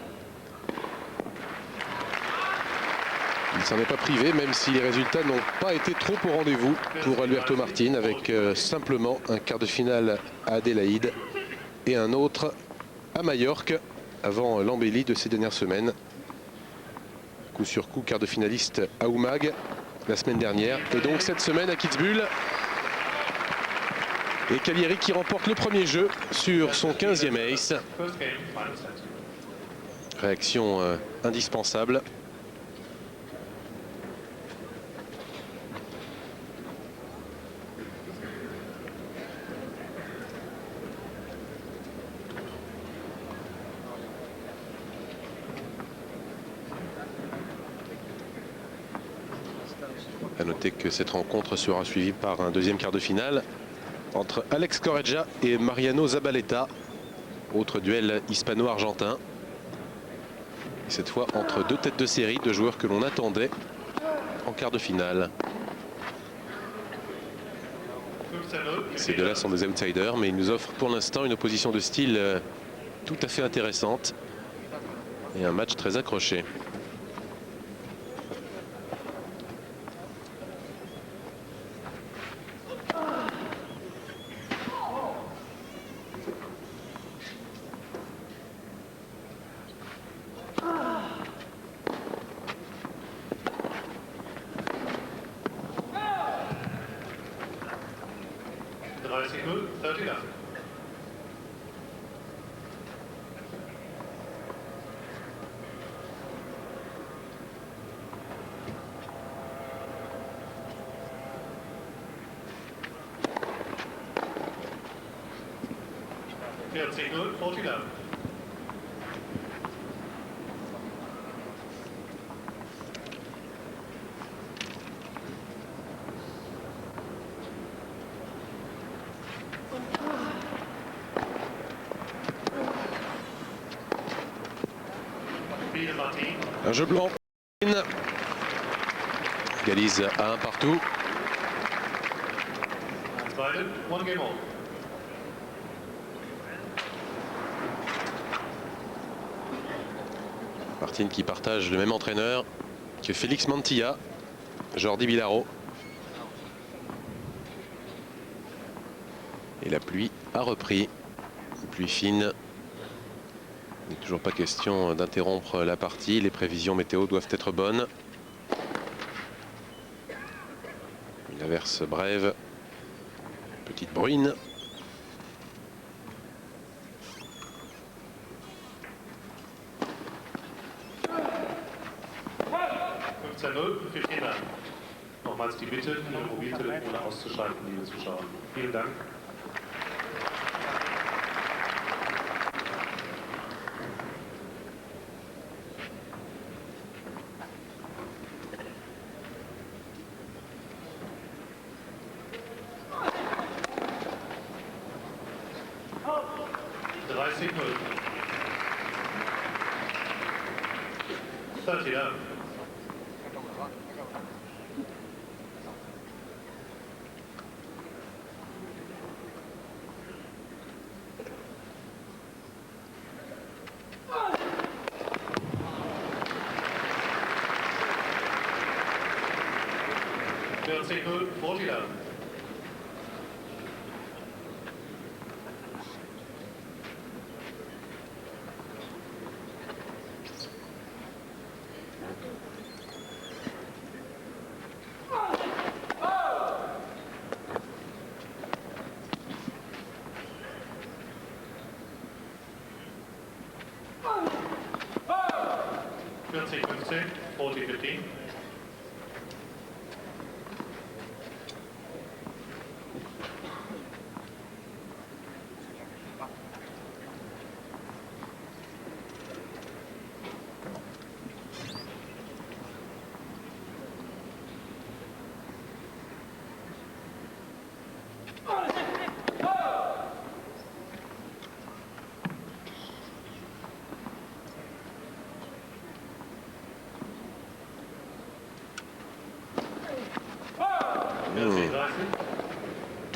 Il ne s'en est pas privé, même si les résultats n'ont pas été trop au rendez-vous pour Alberto Martin, avec simplement un quart de finale à Adélaïde et un autre à Majorque, avant l'embellie de ces dernières semaines. Coup sur coup, quart de finaliste à Umag la semaine dernière. Et donc cette semaine à Kitzbühel. Et Callieri qui remporte le premier jeu sur son 15e ace. Réaction indispensable. À noter que cette rencontre sera suivie par un deuxième quart de finale entre Alex Correggia et Mariano Zabaleta. Autre duel hispano-argentin. Et cette fois entre deux têtes de série, deux joueurs que l'on attendait en quart de finale. Ces deux-là sont des outsiders, mais ils nous offrent pour l'instant une opposition de style tout à fait intéressante. Et un match très accroché. Un jeu blanc. Égalise à un partout. Martin qui partage le même entraîneur que Félix Mantilla, Jordi Villaro. Et la pluie a repris. Une pluie fine. Il n'est toujours pas question d'interrompre la partie. Les prévisions météo doivent être bonnes. Une averse brève. Petite bruine. Nochmals die Bitte, Ihre Mobiltelefone auszuschalten, liebe Zuschauer. Vielen Dank.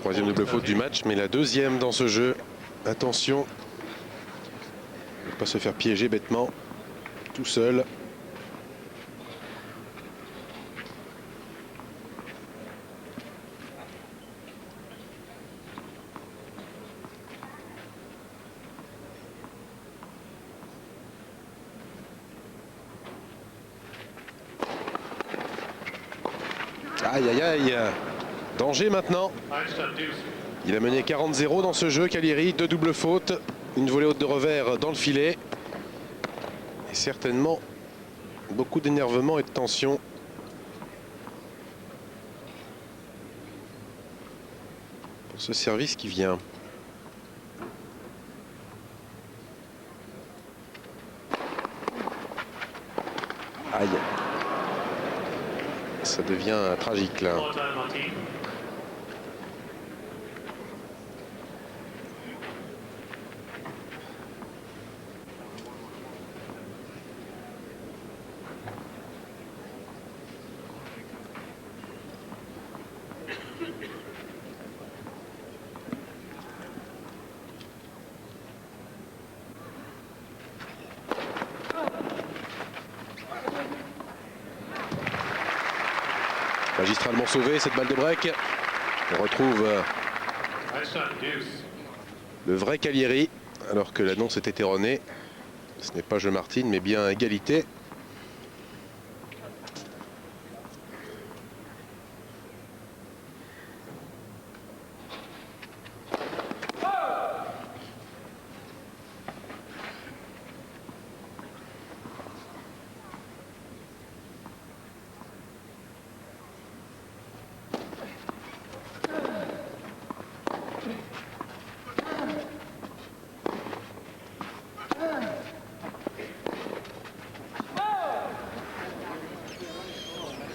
Troisième double faute du match, mais la deuxième dans ce jeu. Attention, ne pas se faire piéger bêtement, tout seul. Aïe, aïe, aïe. Danger maintenant. Il a mené 40-0 dans ce jeu, Caliri. 2 doubles fautes, une volée haute de revers dans le filet. Et certainement beaucoup d'énervement et de tension. Pour ce service qui vient. Aïe. Ça devient tragique là. Magistralement sauvé cette balle de break. On retrouve le vrai Caliri, alors que l'annonce était erronée. Ce n'est pas jeu Martin, mais bien égalité.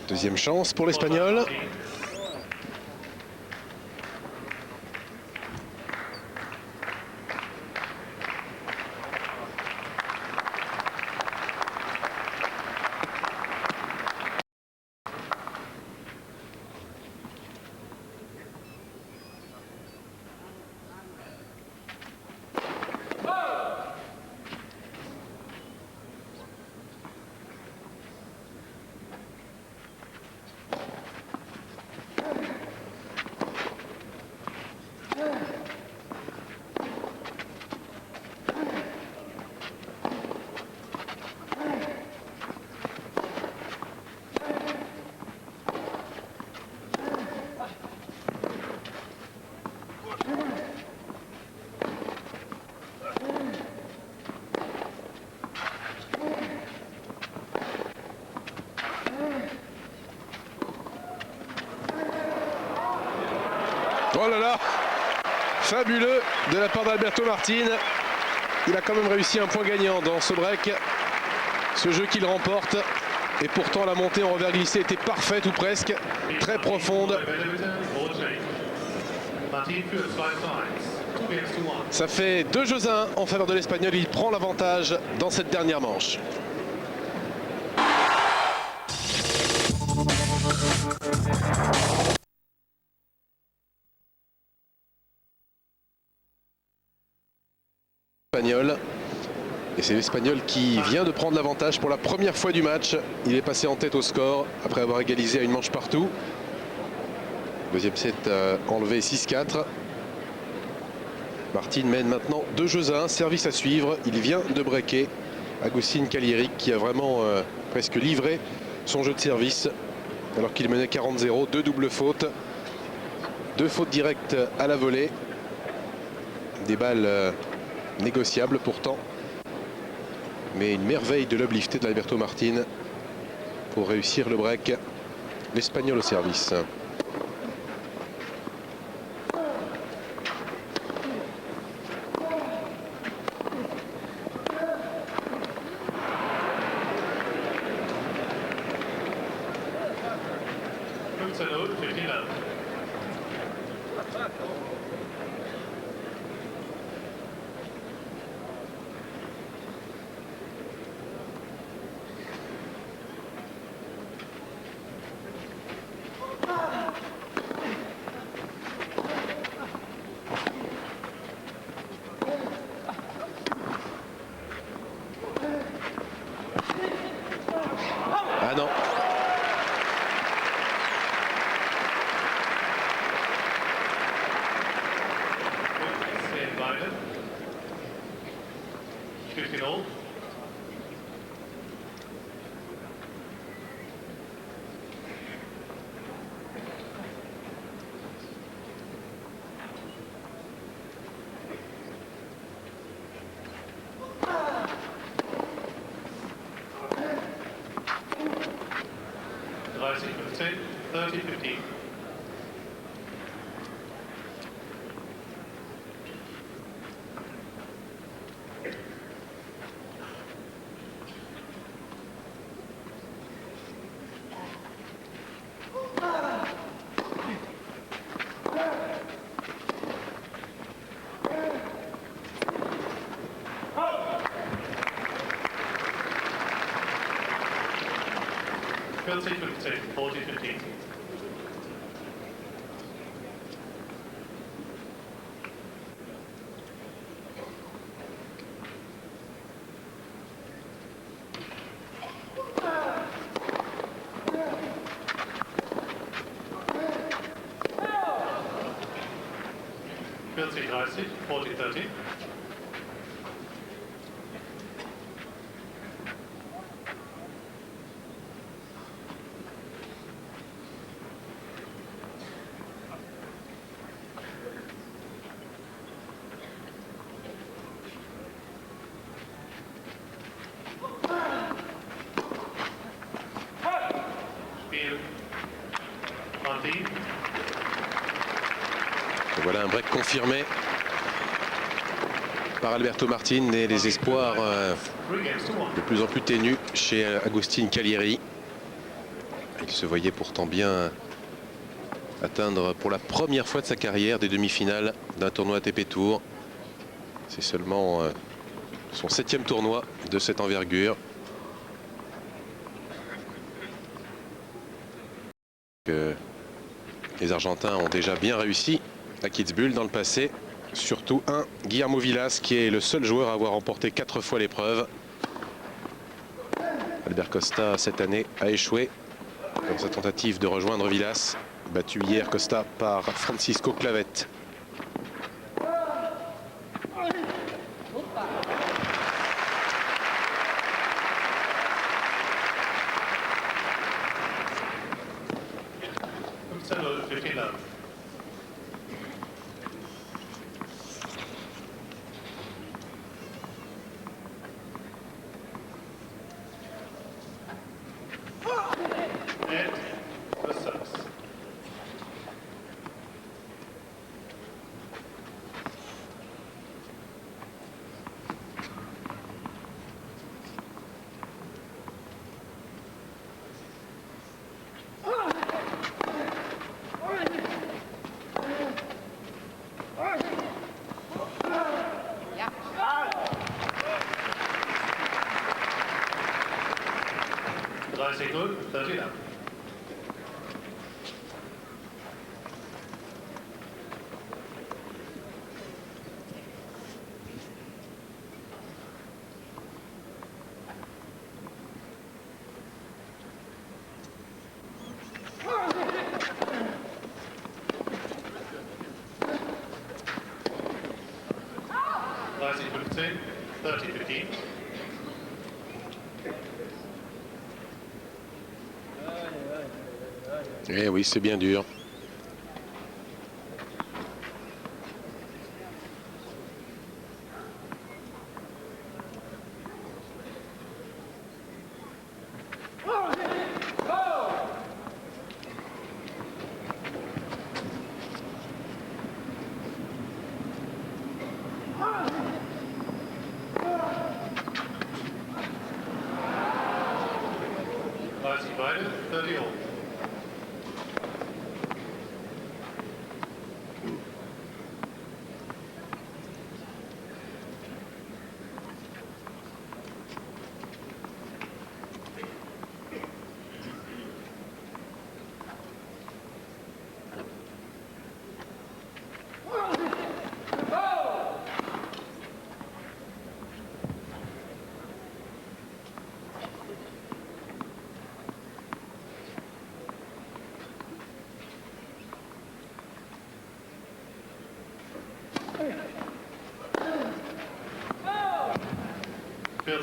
Deuxième chance pour l'Espagnol. Oh là là, fabuleux de la part d'Alberto Martin. Il a quand même réussi un point gagnant dans ce break. Ce jeu qu'il remporte. Et pourtant la montée en revers glissé était parfaite ou presque. Très profonde. Ça fait 2 jeux à 1 en faveur de l'Espagnol. Il prend l'avantage dans cette dernière manche. Et c'est l'Espagnol qui vient de prendre l'avantage pour la première fois du match. Il est passé en tête au score après avoir égalisé à une manche partout. Deuxième set enlevé 6-4. Martin mène maintenant 2 jeux à 1. Service à suivre. Il vient de breaker Agustín Caliri qui a vraiment presque livré son jeu de service alors qu'il menait 40-0. 2 doubles fautes. 2 fautes directes à la volée. Des balles négociable pourtant, mais une merveille de l'uplifté d'Alberto Martin pour réussir le break. L'Espagnol au service. Ah non. Stand by it. 15 all. Rising 15, 30, 15. Penalty 15, 40, 15. Penalty 30, 40, 30. Spiel. Anti. Et voilà un break confirmé par Alberto Martin et les espoirs 3 games to 1. de plus en plus ténus chez Agustin Calieri. Il se voyait pourtant bien atteindre pour la première fois de sa carrière des demi-finales d'un tournoi ATP Tour. C'est seulement son 7e tournoi de cette envergure. Les Argentins ont déjà bien réussi à Kitzbühel dans le passé. Surtout Guillermo Vilas, qui est le seul joueur à avoir remporté 4 fois l'épreuve. Albert Costa, cette année, a échoué dans sa tentative de rejoindre Vilas. Battu hier, Costa, par Francisco Clavet. Settle 15 love. And the service. Rising good, 30 love. Rising 15, 30, 15. Eh oui, c'est bien dur. Rising divided, 30 all.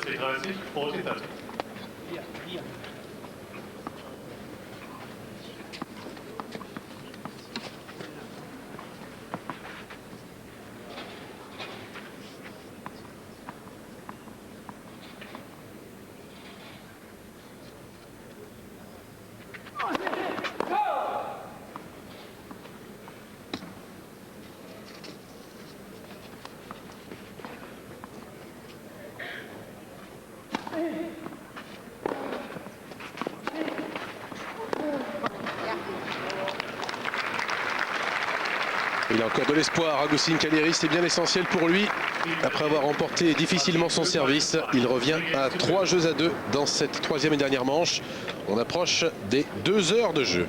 40-30, 40-30. Il a encore de l'espoir. Agustín Calleri, c'est bien essentiel pour lui. Après avoir remporté difficilement son service, il revient à 3-2 dans cette troisième et dernière manche. On approche des 2 heures de jeu.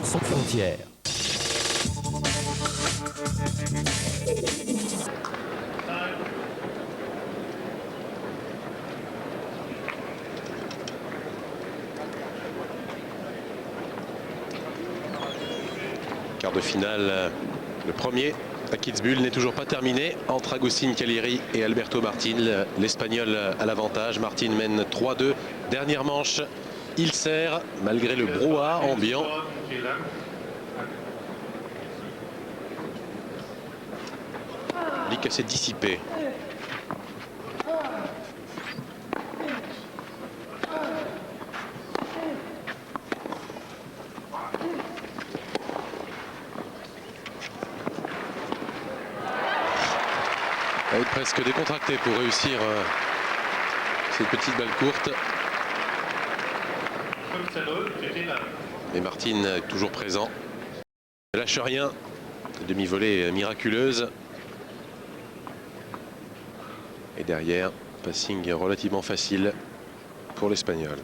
Sans frontières. Quart de finale, le premier à Kitzbühel n'est toujours pas terminé entre Agustín Calleri et Alberto Martin. L'Espagnol à l'avantage. Martin mène 3-2. Dernière manche, il sert malgré le brouhaha ambiant. Lick assez dissipé. Il va être presque décontracté pour réussir cette petite balle courte. Et Martin est toujours présent. Ne lâche rien. Demi-volée miraculeuse. Et derrière, passing relativement facile pour l'Espagnol.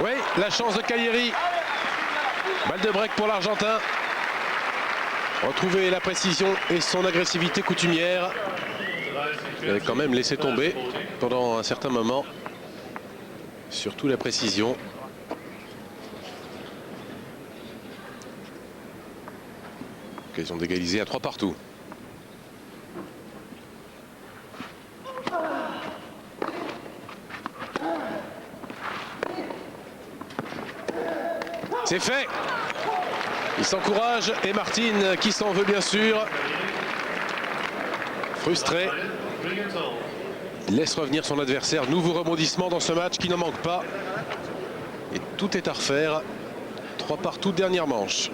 Oui, la chance de Calleri. Balle de break pour l'Argentin. Retrouver la précision et son agressivité coutumière. Il avait quand même laissé tomber pendant un certain moment. Surtout la précision. Occasion d'égaliser à 3 partout. C'est fait. Il s'encourage et Martin qui s'en veut bien sûr. Frustré. Il laisse revenir son adversaire. Nouveau rebondissement dans ce match qui n'en manque pas. Et tout est à refaire. 3 partout, dernière manche.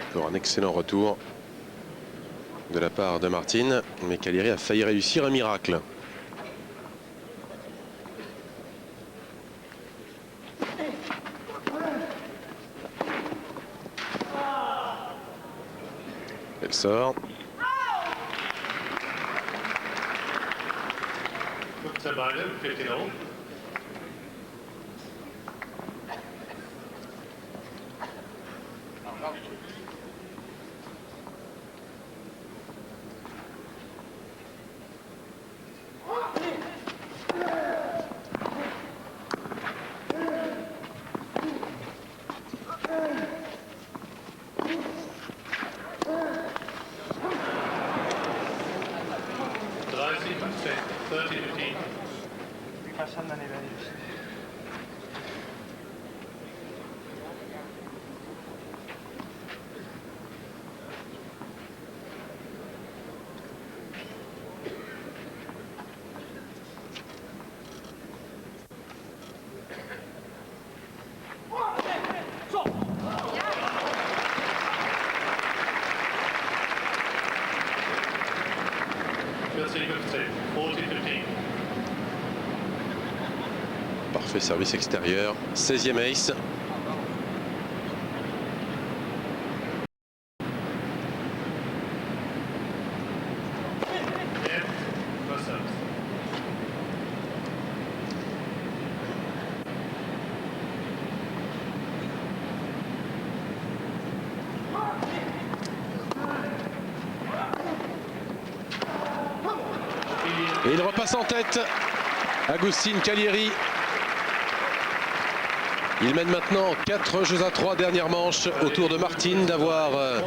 Encore un excellent retour de la part de Martin, mais Caliri a failli réussir un miracle. Elle sort. Parfait service extérieur. 16e ace. Et il repasse en tête. Agustín Caliri. Il mène maintenant 4 jeux à 3, dernière manche, au tour de Martin d'avoir un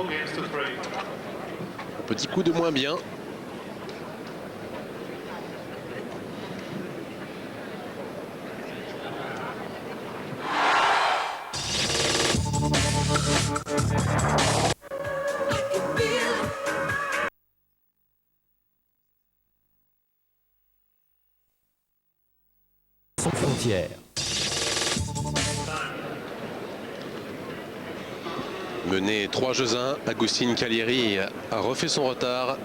petit coup de moins bien. Sans frontières. Mené 3 jeux à 1, Agustín Caliri a refait son retard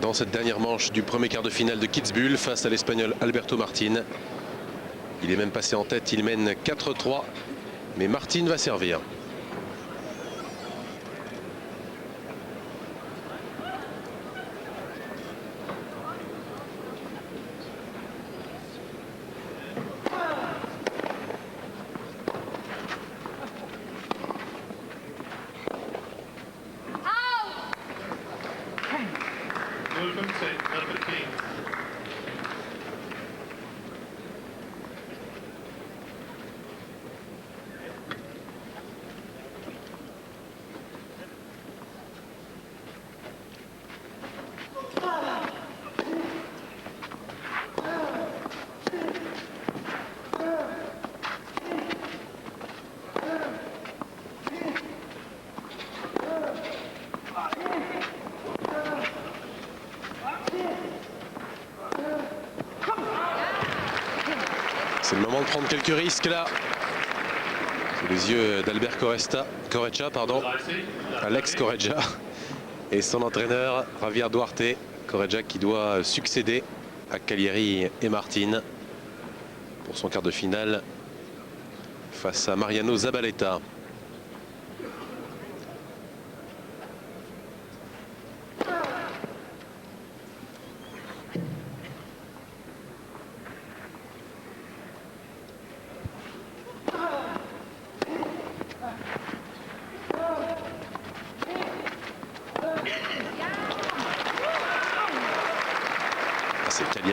dans cette dernière manche du premier quart de finale de Kitzbühel face à l'Espagnol Alberto Martin. Il est même passé en tête, il mène 4-3, mais Martin va servir. C'est le moment de prendre quelques risques là. Sous les yeux d'Albert Correja, Alex Correja et son entraîneur Javier Duarte. Correja qui doit succéder à Caliri et Martin pour son quart de finale face à Mariano Zabaleta.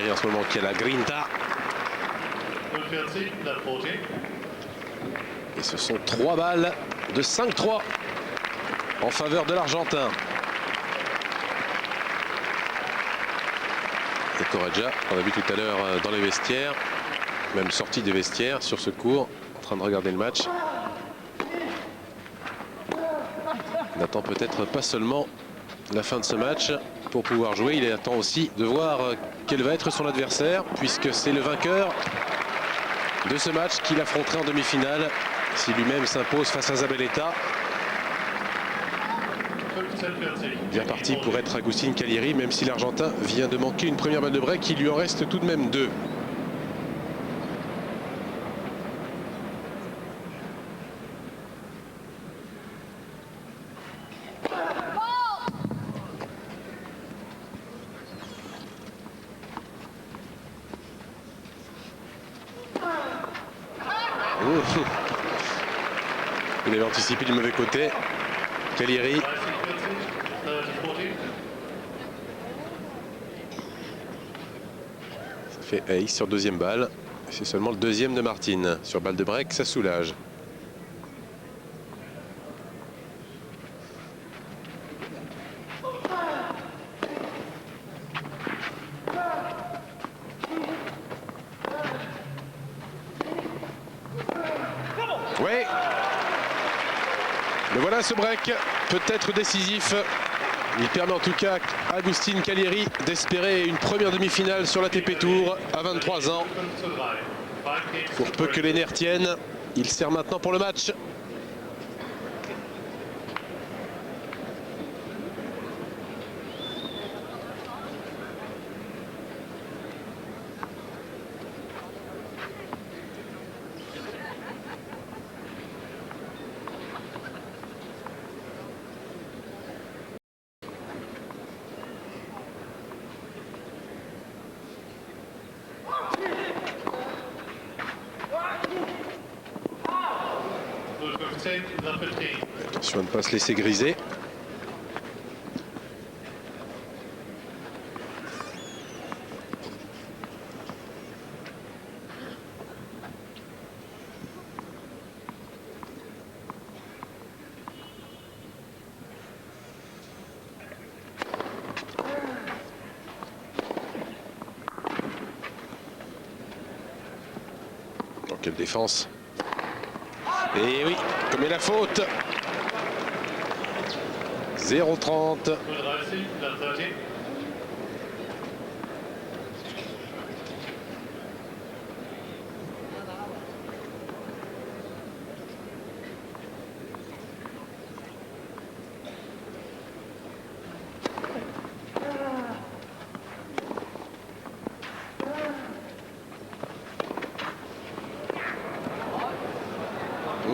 Cagliari en ce moment qui a la grinta. 45, net 40. Et ce sont 3 balles de 5-3 en faveur de l'Argentin. Et Correggia, on a vu tout à l'heure dans les vestiaires, même sorti des vestiaires sur ce court, en train de regarder le match. Il n'attend peut-être pas seulement la fin de ce match pour pouvoir jouer, il attend aussi de voir quel va être son adversaire, puisque c'est le vainqueur de ce match qu'il affronterait en demi-finale si lui-même s'impose face à Zabaleta. Bien parti pour être Agustin Cagliari, même si l'Argentin vient de manquer une première balle de break, il lui en reste tout de même 2. Il avait anticipé du mauvais côté. Cagliari. Ça fait ace sur deuxième balle. C'est seulement le deuxième de Martin. Sur balle de break, ça soulage. Oui. Mais voilà, ce break peut être décisif. Il permet en tout cas à Agustin Cagliari d'espérer une première demi-finale sur l'ATP Tour à 23 ans. Pour peu que les nerfs tiennent, il sert maintenant pour le match. Attention à ne pas se laisser griser. Dans quelle défense? Et oui, comme est la faute. 0-30.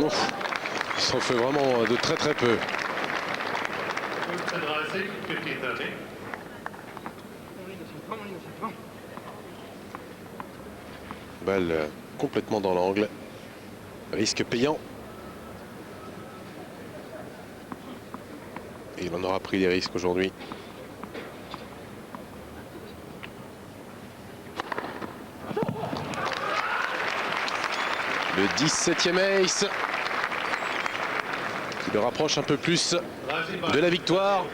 Ouf, il s'en fait vraiment de très très peu. Balle complètement dans l'angle. Risque payant. Et il en aura pris des risques aujourd'hui. Le 17e ace qui le rapproche un peu plus de la victoire.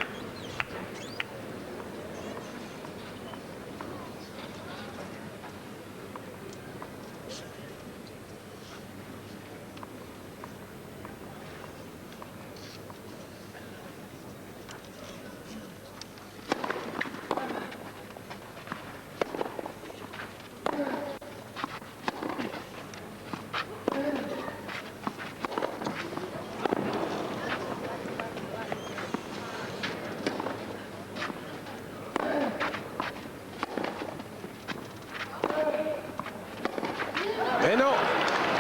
Et non,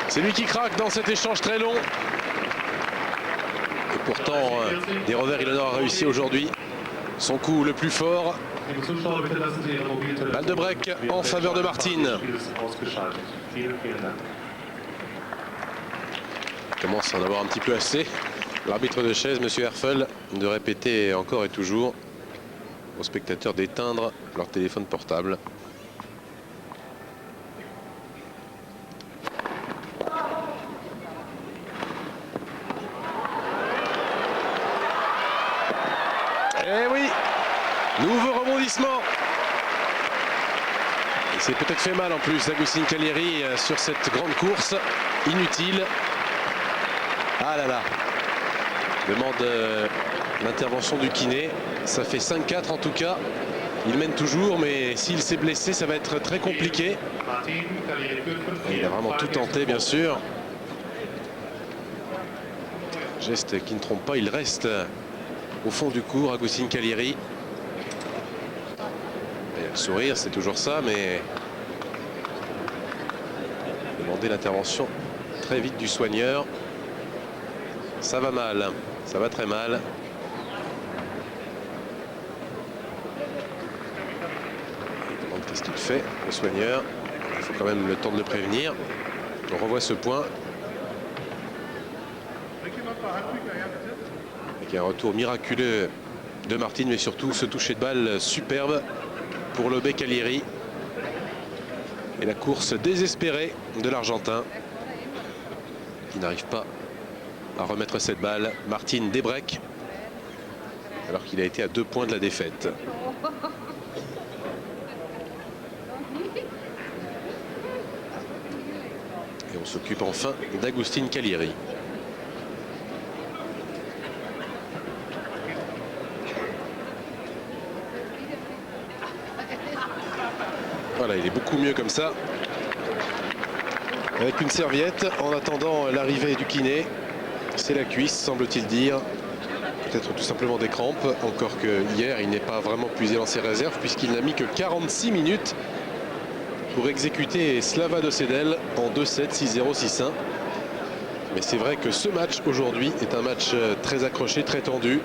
c'est lui qui craque dans cet échange très long. Et pourtant, des revers, il en aura réussi aujourd'hui. Son coup le plus fort. Balle de break en faveur de Martin. Il commence à en avoir un petit peu assez. L'arbitre de chaise, M. Herfel, de répéter encore et toujours aux spectateurs d'éteindre leur téléphone portable. Nouveau rebondissement. Il s'est peut-être fait mal en plus, Agustin Callieri, sur cette grande course. Inutile. Ah là là. Demande l'intervention du kiné. Ça fait 5-4 en tout cas. Il mène toujours, mais s'il s'est blessé, ça va être très compliqué. Et il a vraiment tout tenté, bien sûr. Geste qui ne trompe pas, il reste au fond du cours, Agustin Callieri. Il y a le sourire, c'est toujours ça, mais demander l'intervention très vite du soigneur. Ça va mal, ça va très mal. Il demande qu'est-ce qu'il fait, le soigneur. Il faut quand même le temps de le prévenir. On revoit ce point. Avec un retour miraculeux de Martin, mais surtout ce toucher de balle superbe pour Lobe Callieri. Et la course désespérée de l'Argentin qui n'arrive pas à remettre cette balle. Martin débreak alors qu'il a été à 2 points de la défaite. Et on s'occupe enfin d'Agustin Callieri. Voilà, il est beaucoup mieux comme ça. Avec une serviette en attendant l'arrivée du kiné. C'est la cuisse, semble-t-il dire. Peut-être tout simplement des crampes. Encore que hier, il n'est pas vraiment puisé dans ses réserves puisqu'il n'a mis que 46 minutes pour exécuter Slava Dossedel en 2-7, 6-0, 6-1. Mais c'est vrai que ce match aujourd'hui est un match très accroché, très tendu.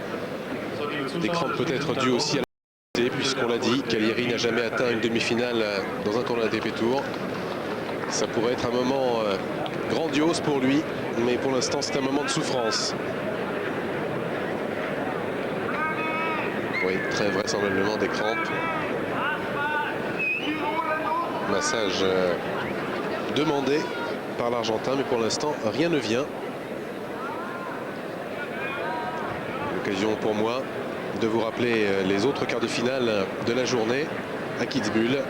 Des crampes peut-être dues aussi à la... puisqu'on l'a dit, Callieri n'a jamais atteint une demi-finale dans un tournoi ATP Tour. Ça pourrait être un moment grandiose pour lui, mais pour l'instant c'est un moment de souffrance. Oui, très vraisemblablement des crampes. Massage demandé par l'Argentin, mais pour l'instant rien ne vient. L'occasion pour moi de vous rappeler les autres quarts de finale de la journée à Kitzbühel.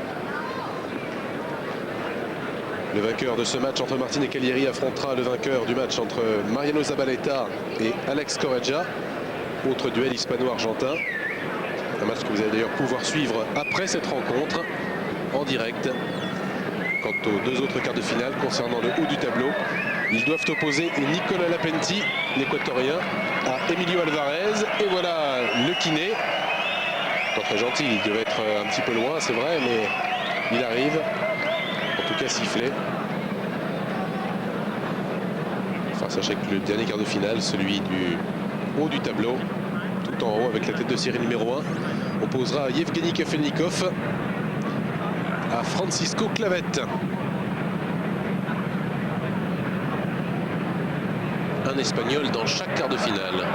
Le vainqueur de ce match entre Martin et Callieri affrontera le vainqueur du match entre Mariano Zabaleta et Alex Correggia. Autre duel hispano-argentin. Un match que vous allez d'ailleurs pouvoir suivre après cette rencontre en direct. Quant aux 2 autres quarts de finale concernant le haut du tableau, ils doivent opposer Nicolas Lapenti, l'équatorien, à Emilio Alvarez. Et voilà le kiné. Pas très gentil, il devait être un petit peu loin, c'est vrai, mais il arrive. En tout cas sifflé. Enfin, sachez que le dernier quart de finale, celui du haut du tableau, tout en haut avec la tête de série numéro 1, opposera Yevgeny Kafelnikov à Francisco Clavet. Un Espagnol dans chaque quart de finale.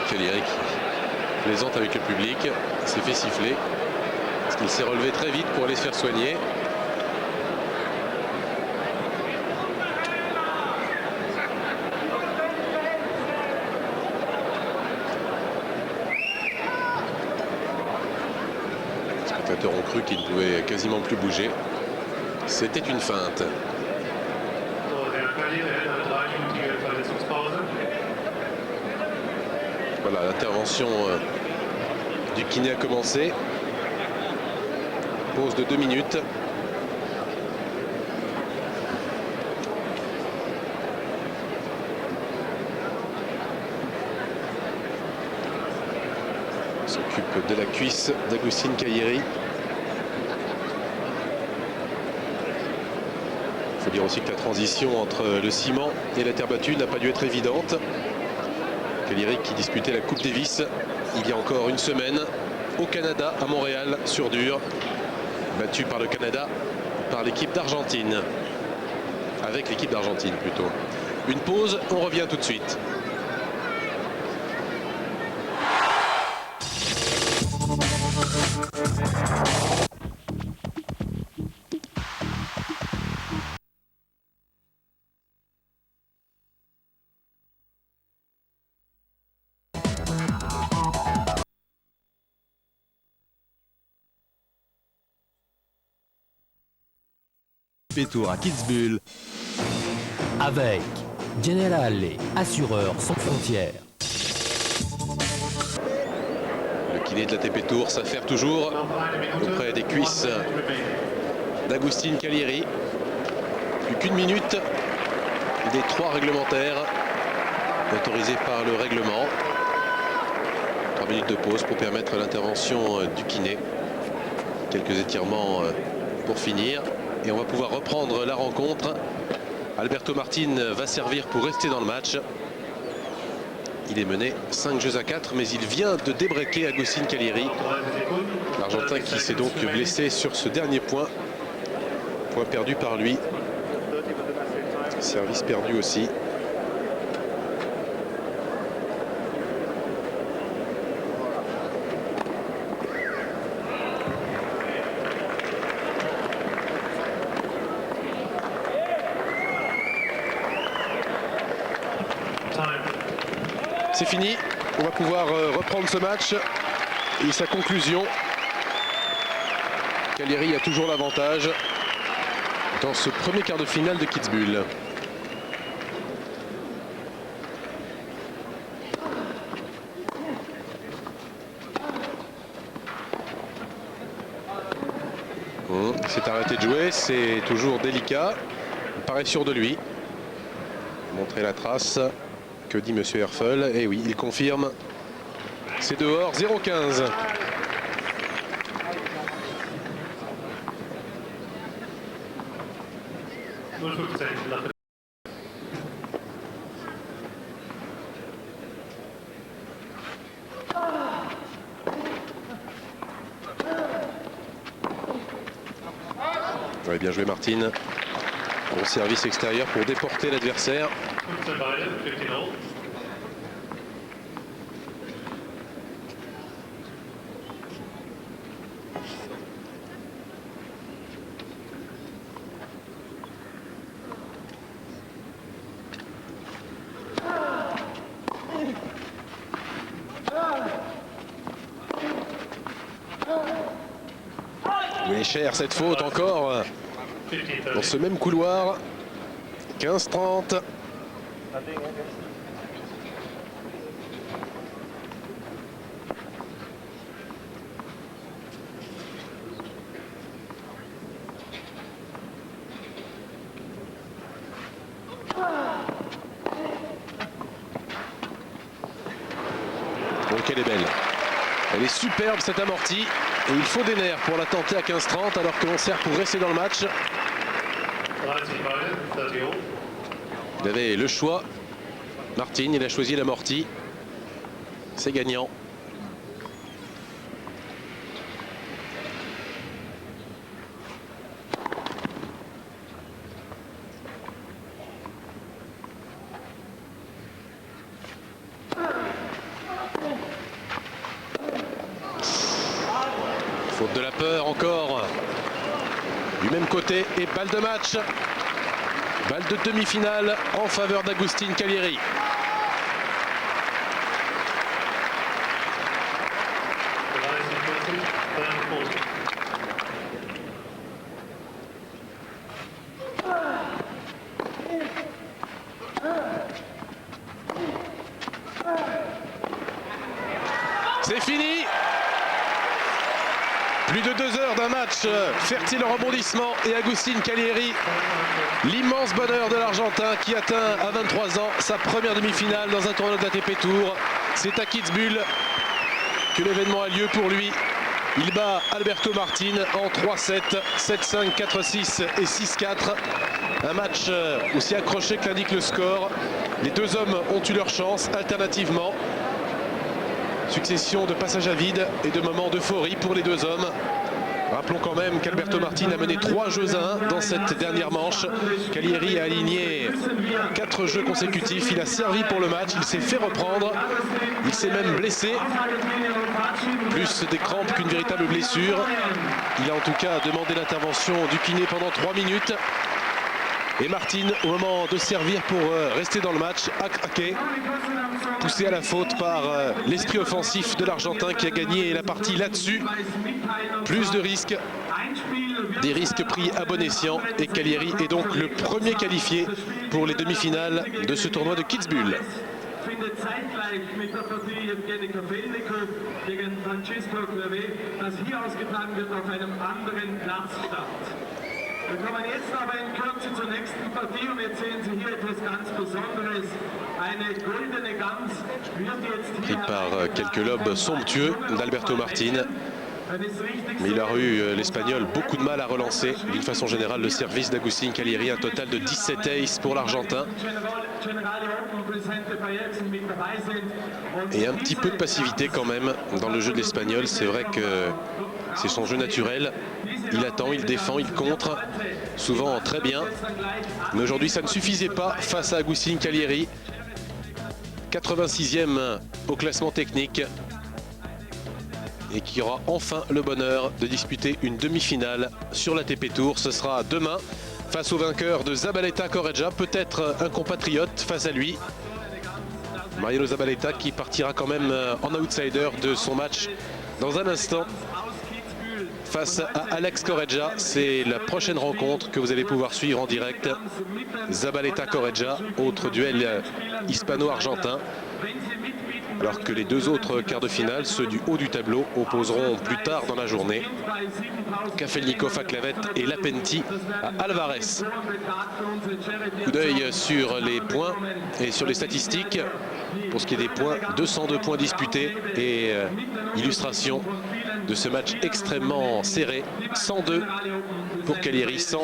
Callieri qui plaisante avec le public, s'est fait siffler parce qu'il s'est relevé très vite pour aller se faire soigner. Les spectateurs ont cru qu'il ne pouvait quasiment plus bouger. C'était une feinte. Voilà, l'intervention du kiné a commencé. Pause de 2 minutes. On s'occupe de la cuisse d'Agustin Callieri. Il faut dire aussi que la transition entre le ciment et la terre battue n'a pas dû être évidente. Callieri qui disputait la Coupe Davis il y a encore une semaine au Canada, à Montréal, sur dur. Battu par le Canada, par l'équipe d'Argentine. Avec l'équipe d'Argentine plutôt. Une pause, on revient tout de suite. Pétour à Kitzbühel. Avec Generale, assureur sans frontières. Le kiné de l'ATP Tour s'affaire toujours auprès des cuisses d'Agustin Calieri. Plus qu'une minute des 3 réglementaires autorisés par le règlement. 3 minutes de pause pour permettre l'intervention du kiné. Quelques étirements pour finir. Et on va pouvoir reprendre la rencontre. Alberto Martin va servir pour rester dans le match. Il est mené 5-4, mais il vient de débreaker Agustin Calieri. L'Argentin qui s'est donc blessé sur ce dernier point. Point perdu par lui. Service perdu aussi. C'est fini, on va pouvoir reprendre ce match et sa conclusion. Calieri a toujours l'avantage dans ce premier quart de finale de Kitzbühel. Il s'est arrêté de jouer, c'est toujours délicat. Il paraît sûr de lui. Montrer la trace. Que dit Monsieur Herfel? Et oui, il confirme. C'est dehors, 0-15. Ouais, bien joué Martin. Bon service extérieur pour déporter l'adversaire. Oui, cher cette faute encore dans ce même couloir. 15-30. Donc elle est belle. Elle est superbe cette amortie. Et il faut des nerfs pour la tenter à 15-30 alors que l'on sert pour rester dans le match. Il avait le choix. Martin, il a choisi l'amorti. C'est gagnant. Faute de la peur encore. Du même côté et balle de match. Balle de demi-finale en faveur d'Agustin Calieri. C'est fini. Plus de 2 heures d'un match fertile en rebondissement et Agustin Calieri, l'immense bonheur de l'Argentin qui atteint à 23 ans sa première demi-finale dans un tournoi de l'ATP Tour. C'est à Kitzbühel que l'événement a lieu pour lui. Il bat Alberto Martin en 3-7, 7-5, 4-6 et 6-4. Un match aussi accroché que l'indique le score. Les deux hommes ont eu leur chance alternativement. Succession de passages à vide et de moments d'euphorie pour les deux hommes. Rappelons quand même qu'Alberto Martin a mené 3 jeux à 1 dans cette dernière manche. Calieri a aligné 4 jeux consécutifs. Il a servi pour le match, il s'est fait reprendre. Il s'est même blessé. Plus des crampes qu'une véritable blessure. Il a en tout cas demandé l'intervention du kiné pendant 3 minutes. Et Martin, au moment de servir pour rester dans le match, a craqué. Poussé à la faute par l'esprit offensif de l'Argentin qui a gagné la partie là-dessus. Plus de risques des risques pris à bon escient et Cagliari est donc le premier qualifié pour les demi-finales de ce tournoi de Kitzbühel. Findet zeitgleich mit der Partie Evgeny Kafelnikov gegen Francesco Clavé, das hier ausgetragen wird, auf einem anderen Platz statt. Wir kommen jetzt aber in Kürze zur nächsten Partie und jetzt sehen Sie hier etwas ganz Besonderes. Eine goldene Gans wird jetzt Pris hier par quelques lobes somptueux d'Alberto Martin. Mais il a eu, l'Espagnol, beaucoup de mal à relancer d'une façon générale le service d'Agustín Cagliari. Un total de 17 aces pour l'Argentin. Et un petit peu de passivité quand même dans le jeu de l'Espagnol. C'est vrai que c'est son jeu naturel. Il attend, il défend, il contre, souvent très bien. Mais aujourd'hui, ça ne suffisait pas face à Agustín Cagliari. 86e au classement technique. Et qui aura enfin le bonheur de disputer une demi-finale sur l'ATP Tour. Ce sera demain face au vainqueur de Zabaleta Correggia, peut-être un compatriote face à lui. Mariano Zabaleta qui partira quand même en outsider de son match dans un instant face à Alex Correggia. C'est la prochaine rencontre que vous allez pouvoir suivre en direct. Zabaleta Correggia, autre duel hispano-argentin. Alors que les deux autres quarts de finale, ceux du haut du tableau, opposeront plus tard dans la journée Kafelnikov à Clavette et Lapenti à Alvarez. Coup d'œil sur les points et sur les statistiques. Pour ce qui est des points, 202 points disputés et illustration de ce match extrêmement serré. 102 pour Cagliari, 100